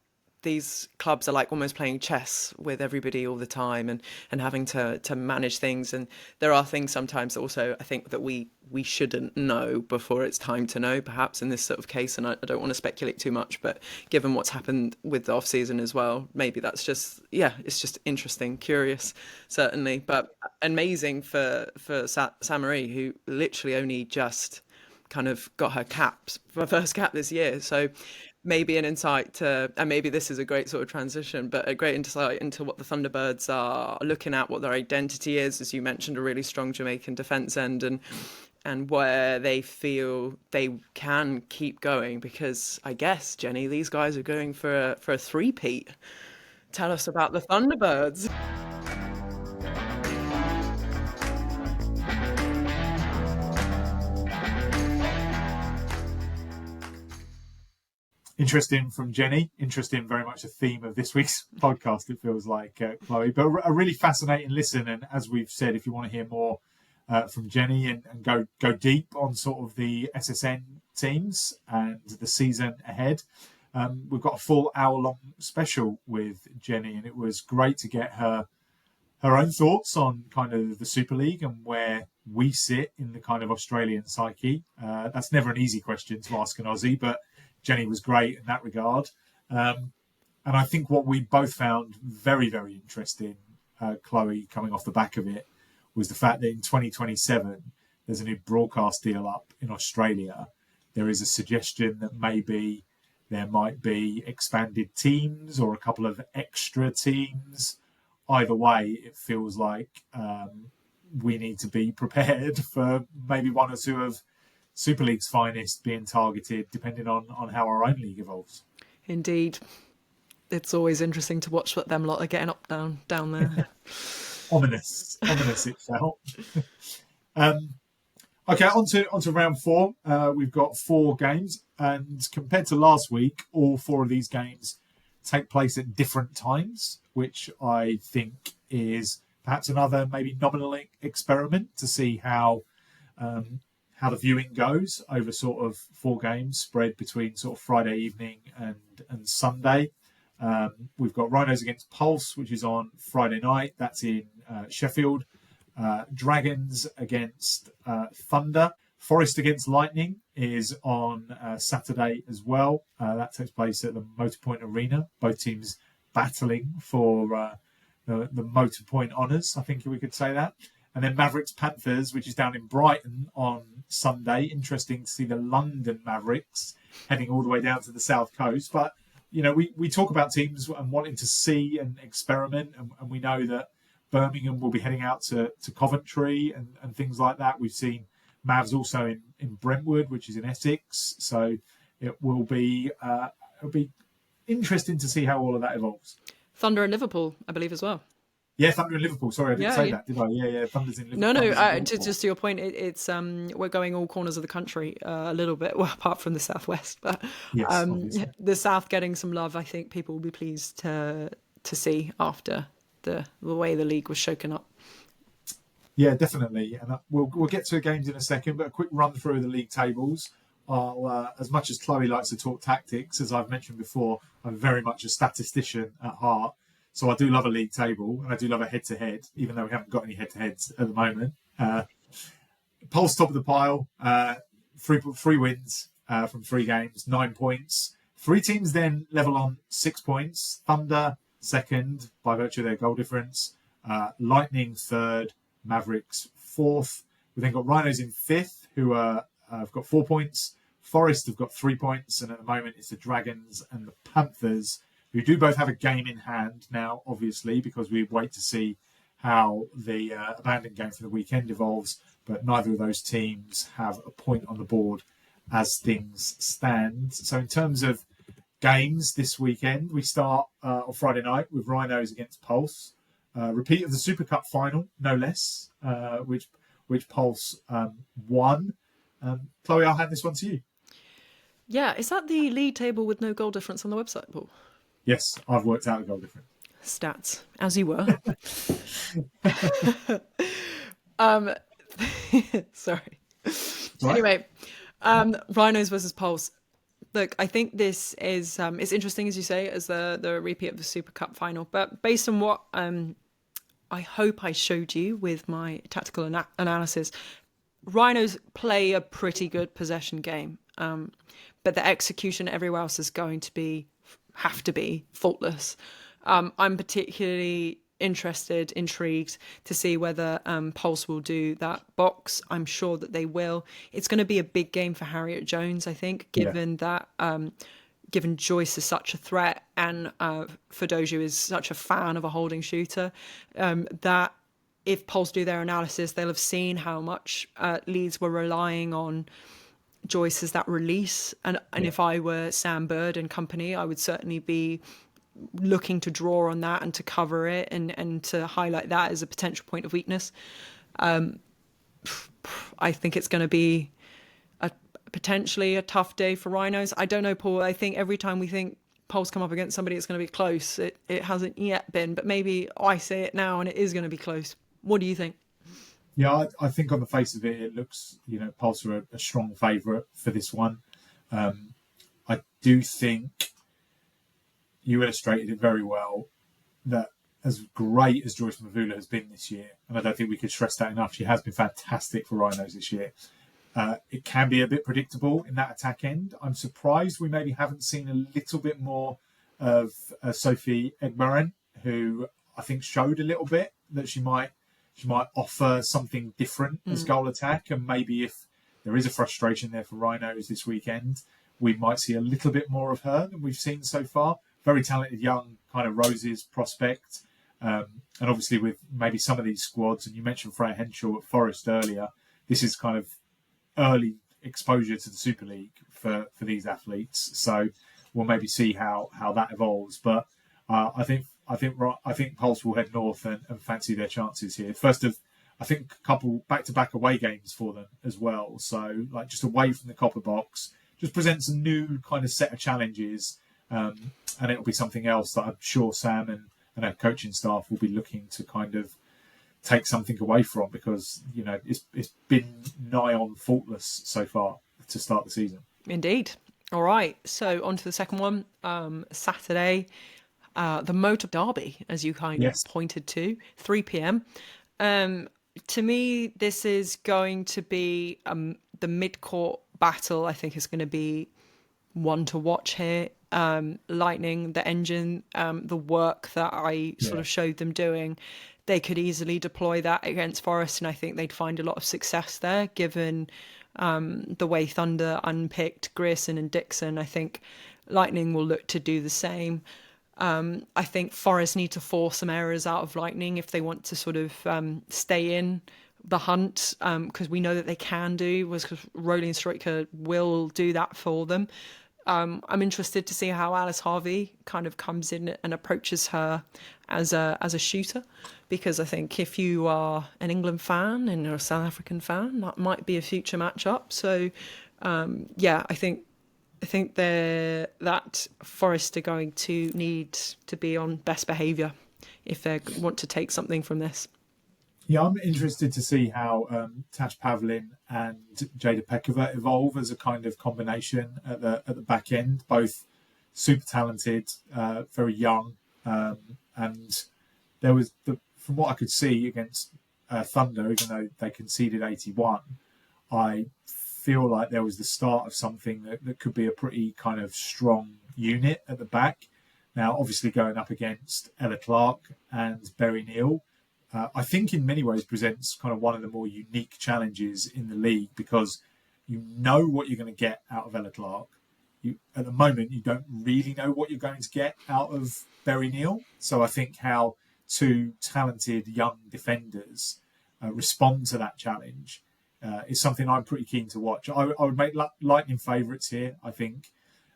these clubs are like almost playing chess with everybody all the time and having to manage things. And there are things sometimes also I think that we shouldn't know before it's time to know, perhaps in this sort of case. And I don't want to speculate too much, but given what's happened with the off season as well, maybe that's just, it's just interesting, curious, certainly, but amazing for Samarie, who literally only just kind of got her first cap this year. So maybe an insight to, and maybe this is a great sort of transition, but a great insight into what the Thunderbirds are looking at, what their identity is, as you mentioned, a really strong Jamaican defence end, and where they feel they can keep going, because I guess, Jenny, these guys are going for a three-peat. Tell us about the Thunderbirds. Interesting from Jenny. Interesting, very much a theme of this week's podcast, it feels like, Chloe. But a really fascinating listen. And as we've said, if you want to hear more from Jenny and go deep on sort of the SSN teams and the season ahead, we've got a full hour-long special with Jenny, and it was great to get her own thoughts on kind of the Super League and where we sit in the kind of Australian psyche. That's never an easy question to ask an Aussie, but Jenny was great in that regard. And I think what we both found very, very interesting, Chloe, coming off the back of it, was the fact that in 2027, there's a new broadcast deal up in Australia. There is a suggestion that maybe there might be expanded teams or a couple of extra teams. Either way, it feels like we need to be prepared for maybe one or two of Super League's finest being targeted, depending on how our own league evolves. Indeed. It's always interesting to watch what them lot are getting up down there. Ominous it felt. Okay, on to round 4. We've got 4 games, and compared to last week, all 4 of these games take place at different times, which I think is perhaps another maybe nominal experiment to see how the viewing goes over sort of 4 games spread between sort of Friday evening and Sunday. We've got Rhinos against Pulse, which is on Friday night. That's in Sheffield. Dragons against Thunder. Forest against Lightning is on Saturday as well. That takes place at the Motorpoint Arena. Both teams battling for the Motorpoint honours, I think we could say that. And then Mavericks Panthers, which is down in Brighton on Sunday. Interesting to see the London Mavericks heading all the way down to the South Coast. But, we talk about teams and wanting to see and experiment. And we know that Birmingham will be heading out to Coventry and things like that. We've seen Mavs also in Brentwood, which is in Essex. So it'll be interesting to see how all of that evolves. Thunder and Liverpool, I believe, as well. Yeah, Thunder in Liverpool. Sorry, I didn't say that, did I? Yeah, Thunder's in Liverpool. No. Just to your point, it's we're going all corners of the country a little bit, well, apart from the southwest, but yes, the south getting some love. I think people will be pleased to see after the way the league was shaken up. Yeah, definitely, and we'll get to games in a second, but a quick run through of the league tables. As much as Chloe likes to talk tactics, as I've mentioned before, I'm very much a statistician at heart. So I do love a league table, and I do love a head-to-head, even though we haven't got any head-to-heads at the moment. Pulse top of the pile, 3 wins from 3 games, 9 points. Three teams then level on 6 points. Thunder second by virtue of their goal difference. Lightning third. Mavericks fourth. We've then got Rhinos in fifth, who have got 4 points. Forest have got 3 points, and at the moment it's the Dragons and the Panthers, who do both have a game in hand now, obviously, because we wait to see how the abandoned game for the weekend evolves, but neither of those teams have a point on the board as things stand. So in terms of games this weekend, we start on Friday night with Rhinos against Pulse. Repeat of the Super Cup final, no less, which Pulse won. Chloe, I'll hand this one to you. Yeah, is that the league table with no goal difference on the website, Paul? Yes, I've worked out a goal difference. Stats, as you were. Sorry. Right. Anyway, Rhinos versus Pulse. Look, I think this is it's interesting, as you say, as the repeat of the Super Cup final. But based on what I hope I showed you with my tactical analysis, Rhinos play a pretty good possession game, but the execution everywhere else is going to have to be faultless. I'm particularly intrigued to see whether Pulse will do that box. I'm sure that they will. It's going to be a big game for Harriet Jones, I think, given that given Joyce is such a threat and Fedoju is such a fan of a holding shooter, that if Pulse do their analysis, they'll have seen how much Leeds were relying on Joyce as that release. And if I were Sam Bird and company, I would certainly be looking to draw on that and to cover it and to highlight that as a potential point of weakness. I think it's going to be potentially a tough day for Rhinos. I don't know, Paul. I think every time we think Pulse come up against somebody, it's going to be close. It hasn't yet been, but maybe I say it now and it is going to be close. What do you think? Yeah, I think on the face of it, it looks, Pulse are a strong favourite for this one. I do think you illustrated it very well, that as great as Joyce Mavula has been this year, and I don't think we could stress that enough, she has been fantastic for Rhinos this year. It can be a bit predictable in that attack end. I'm surprised we maybe haven't seen a little bit more of Sophie Egbaran, who I think showed a little bit that she might offer something different as goal attack, and maybe if there is a frustration there for Rhinos this weekend, we might see a little bit more of her than we've seen so far. Very talented young kind of Roses prospect. And obviously with maybe some of these squads, and you mentioned Freya Henshaw at Forest earlier, this is kind of early exposure to the Super League for these athletes. So we'll maybe see how that evolves. But I think Pulse will head north and fancy their chances here. First of, I think, a couple back-to-back away games for them as well. So like just away from the copper box, just presents a new kind of set of challenges. And it'll be something else that I'm sure Sam and our coaching staff will be looking to kind of take something away from, because, it's been nigh on faultless so far to start the season. Indeed. All right. So on to the second one. Saturday, the Motor Derby, as you kind of pointed to, 3 p.m. To me, this is going to be the mid-court battle. I think is going to be one to watch here. Lightning, the engine, the work that I sort of showed them doing, they could easily deploy that against Forest, and I think they'd find a lot of success there, given the way Thunder unpicked Grierson and Dixon. I think Lightning will look to do the same. I think Forest need to force some errors out of Lightning if they want to sort of stay in the hunt, because we know that they can because Rolling Striker will do that for them. I'm interested to see how Alice Harvey kind of comes in and approaches her as a shooter, because I think if you are an England fan and you're a South African fan, that might be a future matchup. So I think that Forest are going to need to be on best behaviour if they want to take something from this. Yeah, I'm interested to see how Tash Pavlin and Jada Pekova evolve as a kind of combination at the back end. Both super talented, very young, and there was from what I could see against Thunder, even though they conceded 81, I feel like there was the start of something that could be a pretty kind of strong unit at the back. Now, obviously, going up against Ella Clark and Berry Neal, I think in many ways presents kind of one of the more unique challenges in the league, because you know what you're going to get out of Ella Clark. At the moment, you don't really know what you're going to get out of Berry Neal. So I think how two talented young defenders respond to that challenge is something I'm pretty keen to watch. I would make Lightning favourites here. I think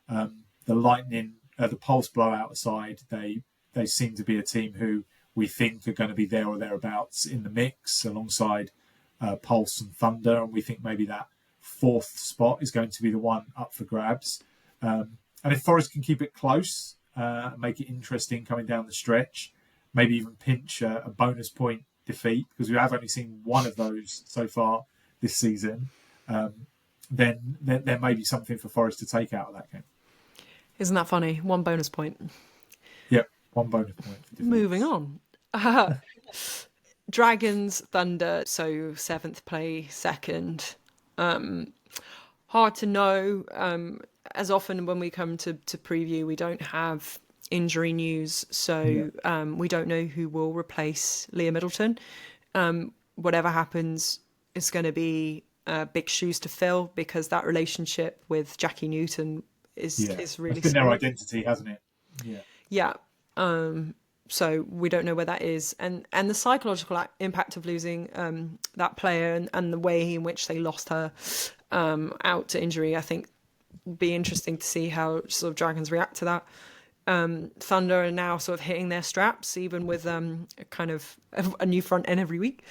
the Lightning, the Pulse blowout aside, they seem to be a team who we think are going to be there or thereabouts in the mix alongside Pulse and Thunder, and we think maybe that fourth spot is going to be the one up for grabs. And if Forest can keep it close, make it interesting coming down the stretch, maybe even pinch a bonus point defeat, because we have only seen one of those so far this season, then there may be something for Forest to take out of that game. Isn't that funny? One bonus point. Yep, one bonus point. Moving on. Dragons, Thunder, so 7th play, 2nd. Hard to know. As often when we come to preview, we don't have injury news, so we don't know who will replace Leah Middleton. Whatever happens, it's going to be big shoes to fill, because that relationship with Jackie Newton is really it's been their identity, hasn't it? Yeah. So we don't know where that is, and the psychological impact of losing that player and the way in which they lost her out to injury, I think will be interesting to see how sort of Dragons react to that. Thunder are now sort of hitting their straps, even with kind of a new front end every week.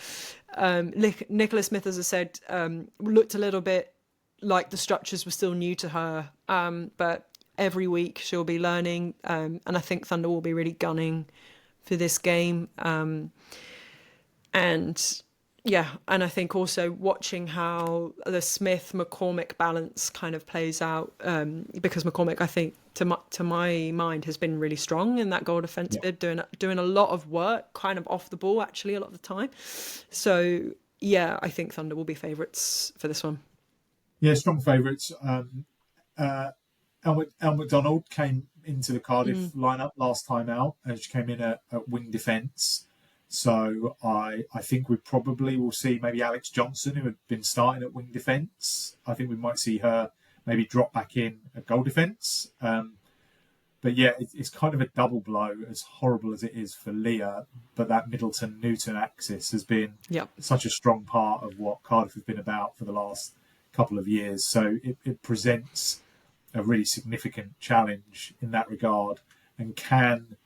Nicola Smith, as I said, looked a little bit like the structures were still new to her, but every week she'll be learning, and I think Thunder will be really gunning for this game. And I think also watching how the Smith-McCormick balance kind of plays out, because McCormick, I think, to my mind, has been really strong in that goal defence bid, doing a lot of work, kind of off the ball, actually, a lot of the time. So, yeah, I think Thunder will be favourites for this one. Yeah, strong favourites. Elle McDonald came into the Cardiff lineup last time out, and she came in at wing defence. So I think we probably will see maybe Alex Johnson, who had been starting at wing defence. I think we might see her maybe drop back in at goal defence. But yeah, it's kind of a double blow, as horrible as it is for Leah. But that Middleton-Newton axis has been such a strong part of what Cardiff has been about for the last couple of years. So it presents a really significant challenge in that regard. And can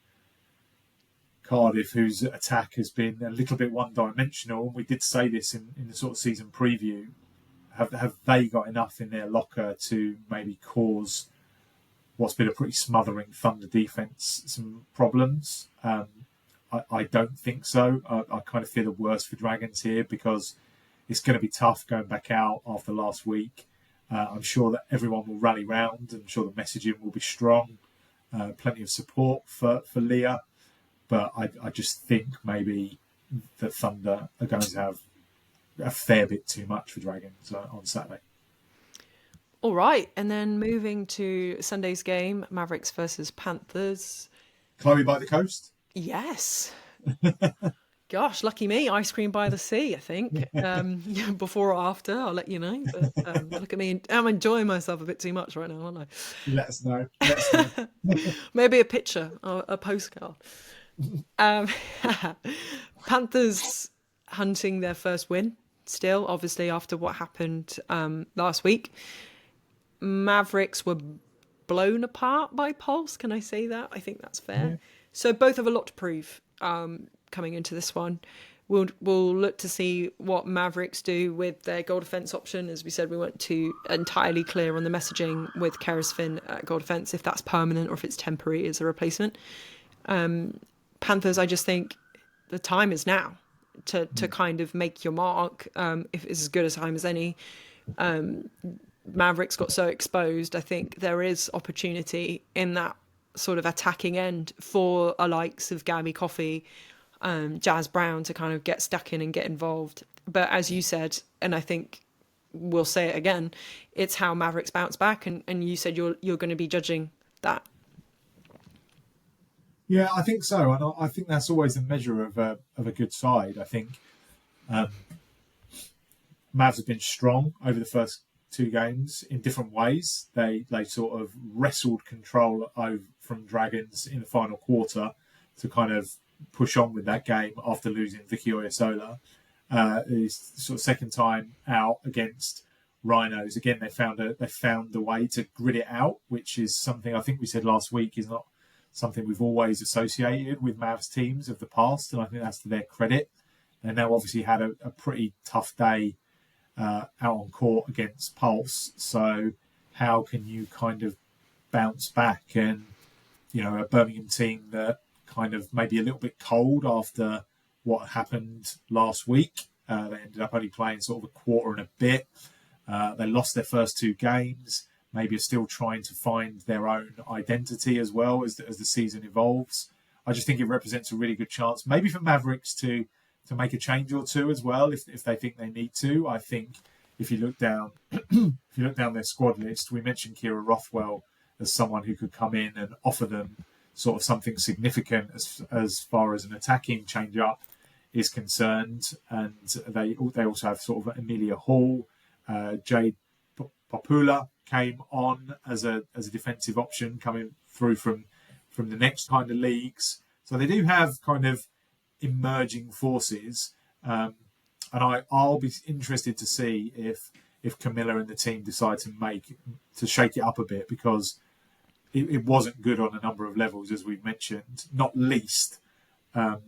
Cardiff, whose attack has been a little bit one-dimensional, and we did say this in the sort of season preview, have they got enough in their locker to maybe cause what's been a pretty smothering Thunder defence some problems? I don't think so. I kind of fear the worst for Dragons here, because it's going to be tough going back out after last week. I'm sure that everyone will rally round. I'm sure the messaging will be strong. Plenty of support for Leah. But I just think maybe that Thunder are going to have a fair bit too much for Dragons on Saturday. All right, and then moving to Sunday's game, Mavericks versus Panthers. Chloe by the coast? Yes. Gosh, lucky me. Ice cream by the sea, I think. Before or after, I'll let you know. But look at me. I'm enjoying myself a bit too much right now, aren't I? Let us know. Maybe a picture or a postcard. Panthers hunting their first win still, obviously, after what happened last week. Mavericks were blown apart by Pulse. Can I say that? I think that's fair. Yeah. So both have a lot to prove coming into this one. We'll look to see what Mavericks do with their goal defence option. As we said, we weren't too entirely clear on the messaging with Keris Finn at goal defence, if that's permanent or if it's temporary as a replacement. Panthers, I just think the time is now to kind of make your mark, if it's as good a time as any. Mavericks got so exposed. I think there is opportunity in that sort of attacking end for a likes of Gabby Coffey, Jazz Brown to kind of get stuck in and get involved. But as you said, and I think we'll say it again, it's how Mavericks bounce back. And you said you're going to be judging that. Yeah, I think so, and I think that's always the measure of a good side. I think Mavs have been strong over the first two games in different ways. They sort of wrestled control over from Dragons in the final quarter to kind of push on with that game after losing Vicky Oyasola. His sort of second time out against Rhinos. Again, they found a way to grit it out, which is something I think we said last week is not something we've always associated with Mavs teams of the past, and I think that's to their credit. They now obviously had a pretty tough day out on court against Pulse. So how can you kind of bounce back? And, a Birmingham team that kind of maybe a little bit cold after what happened last week. They ended up only playing sort of a quarter and a bit. They lost their first two games. Maybe are still trying to find their own identity as well as the season evolves. I just think it represents a really good chance, maybe for Mavericks to make a change or two as well, if they think they need to. I think if you look down their squad list, we mentioned Kira Rothwell as someone who could come in and offer them sort of something significant as far as an attacking change up is concerned. And they also have sort of Amelia Hall, Jade Popula came on as a defensive option coming through from the next kind of leagues. So they do have kind of emerging forces, and I'll be interested to see if Camilla and the team decide to shake it up a bit, because it wasn't good on a number of levels, as we've mentioned, not least at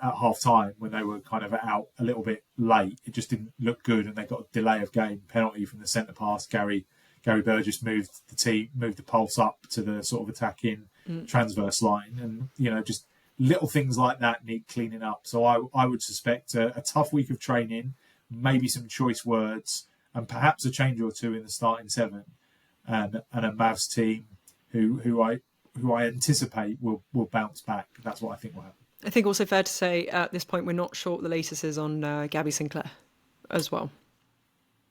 half time when they were kind of out a little bit late. It just didn't look good, and they got a delay of game penalty from the centre pass. Gary Burgess moved the Pulse up to the sort of attacking transverse line, and just little things like that need cleaning up. So I would suspect a tough week of training, maybe some choice words, and perhaps a change or two in the starting seven, and a Mavs team who I anticipate will bounce back. That's what I think will happen. I think also fair to say at this point we're not sure what the latest is on Gabby Sinclair as well.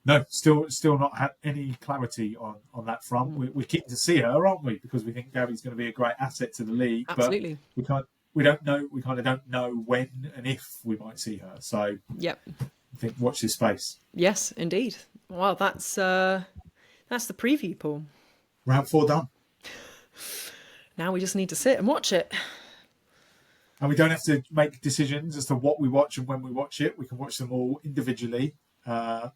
No, still not had any clarity on that front. We're keen to see her, aren't we? Because we think Gabby's going to be a great asset to the league. Absolutely. But we don't know. We kind of don't know when and if we might see her. So yep. I think watch this space. Yes, indeed. Well, that's the preview, Paul. Round 4 done. Now we just need to sit and watch it. And we don't have to make decisions as to what we watch and when we watch it. We can watch them all individually. My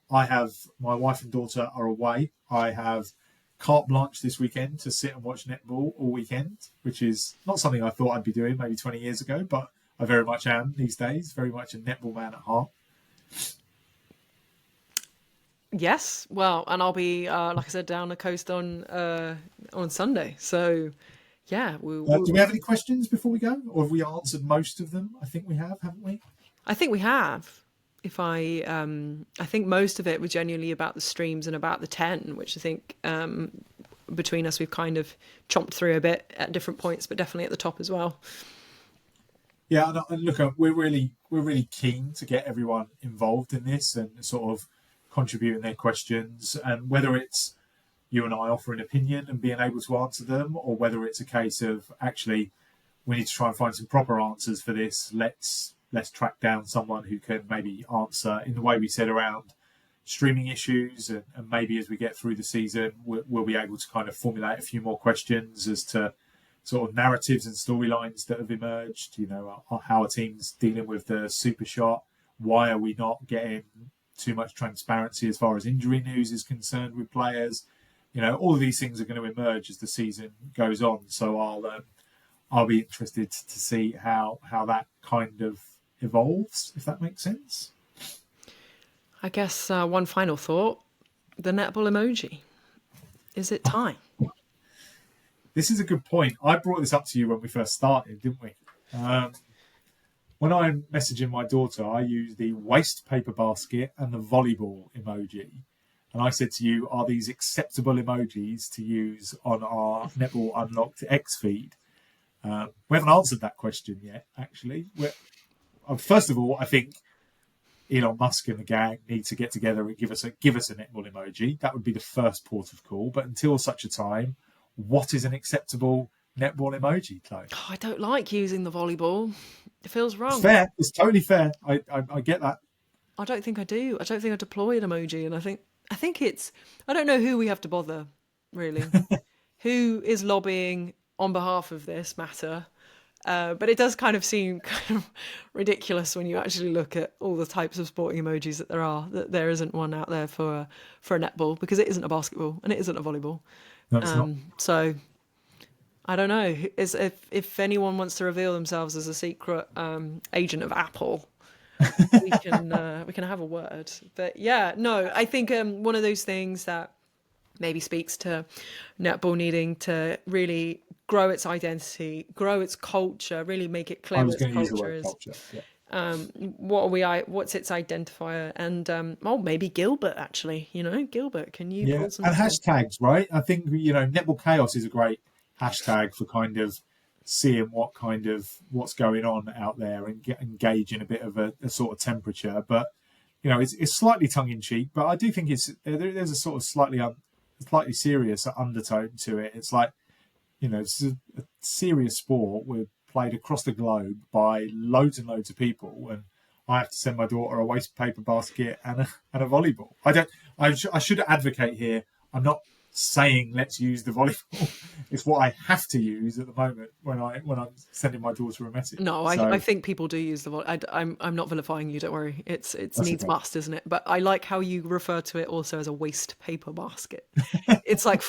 wife and daughter are away. I have carte blanche this weekend to sit and watch netball all weekend, which is not something I thought I'd be doing maybe 20 years ago, but I very much am these days. Very much a netball man at heart. Yes. Well, and I'll be, like I said, down the coast on Sunday. So, yeah. Do we have any questions before we go? Or have we answered most of them? I think we have, haven't we? I think we have. I think most of it was genuinely about the streams and about the 10, which I think between us we've kind of chomped through a bit at different points, but definitely at the top as well. Yeah, and look, we're really keen to get everyone involved in this and sort of contributing their questions, and whether it's you and I offering an opinion and being able to answer them, or whether it's a case of actually we need to try and find some proper answers for this. Let's track down someone who can maybe answer in the way we said around streaming issues, and maybe as we get through the season, we'll be able to kind of formulate a few more questions as to sort of narratives and storylines that have emerged. How are teams dealing with the super shot? Why are we not getting too much transparency as far as injury news is concerned with players? All of these things are going to emerge as the season goes on. So I'll be interested to see how that kind of evolves, if that makes sense. I guess one final thought: the netball emoji. Is it time? This is a good point. I brought this up to you when we first started, didn't we? When I'm messaging my daughter, I use the waste paper basket and the volleyball emoji. And I said to you, are these acceptable emojis to use on our Netball Unlocked X feed? We haven't answered that question yet, actually. First of all, I think Elon Musk and the gang need to get together and give us a netball emoji. That would be the first port of call. But until such a time, what is an acceptable netball emoji, Chloe? Oh, I don't like using the volleyball. It feels wrong. It's fair. It's totally fair. I get that. I don't think I do. I don't think I deploy an emoji, and I think it's. I don't know who we have to bother, really. Who is lobbying on behalf of this matter? But it does kind of seem kind of ridiculous when you actually look at all the types of sporting emojis that there are. That there isn't one out there for a netball, because it isn't a basketball and it isn't a volleyball. No, it's not. So I don't know. If anyone wants to reveal themselves as a secret agent of Apple, we can have a word. But yeah, no, I think one of those things that maybe speaks to netball needing to really grow its identity, grow its culture, really make it clear what its culture is. Yeah. What's its identifier? And maybe Gilbert, actually. Gilbert, can you pull some? And hashtags, right? I think Netball Chaos is a great hashtag for kind of seeing what's going on out there and engage in a bit of a sort of temperature. But it's slightly tongue in cheek, but I do think there's a sort of slightly serious undertone to it. It's like, it's a serious sport. We're played across the globe by loads and loads of people, and I have to send my daughter a waste paper basket and a volleyball. I should advocate here. I'm not saying let's use the volleyball. It's what I have to use at the moment when I'm sending my daughter a message. No, I think people do use the volleyball. I'm not vilifying you. Don't worry. It's needs must, isn't it? But I like how you refer to it also as a waste paper basket. It's like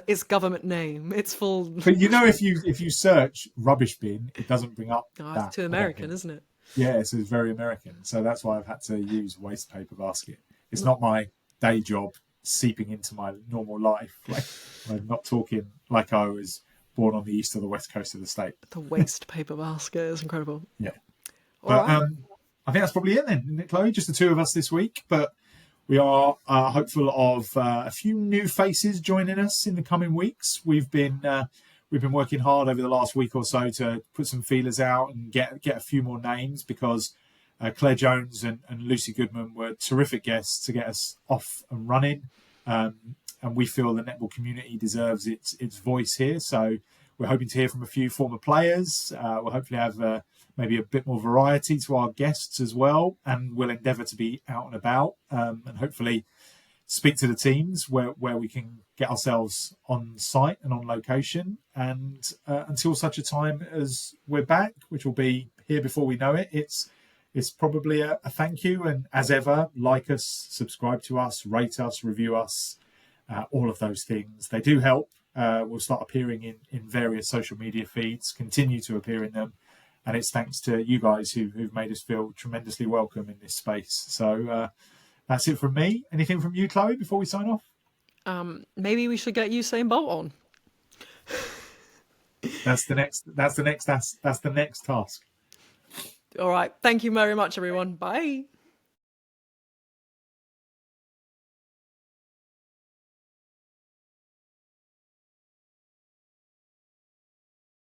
it's government name. It's full. But if you search rubbish bin, it doesn't bring up. Oh, it's too American, isn't it? Yeah, it's very American. So that's why I've had to use waste paper basket. It's not my day job seeping into my normal life. Like, I'm not talking like I was born on the east or the west coast of the state. The waste paper basket is incredible. Yeah. But I think that's probably it then, Chloe. Just the two of us this week. But we are hopeful of a few new faces joining us in the coming weeks. We've been working hard over the last week or so to put some feelers out and get a few more names, because Claire Jones and Lucy Goodman were terrific guests to get us off and running. And we feel the netball community deserves its voice here. So we're hoping to hear from a few former players. We'll hopefully have maybe a bit more variety to our guests as well. And we'll endeavour to be out and about and hopefully speak to the teams where we can get ourselves on site and on location. And until such a time as we're back, which will be here before we know it, it's probably a thank you. And as ever, like us, subscribe to us, rate us, review us, all of those things. They do help. We'll start appearing in various social media feeds, continue to appear in them. And it's thanks to you guys who've made us feel tremendously welcome in this space. So that's it from me. Anything from you, Chloe, before we sign off? Maybe we should get Usain Bolt on. That's the next task. All right. Thank you very much, everyone. Bye.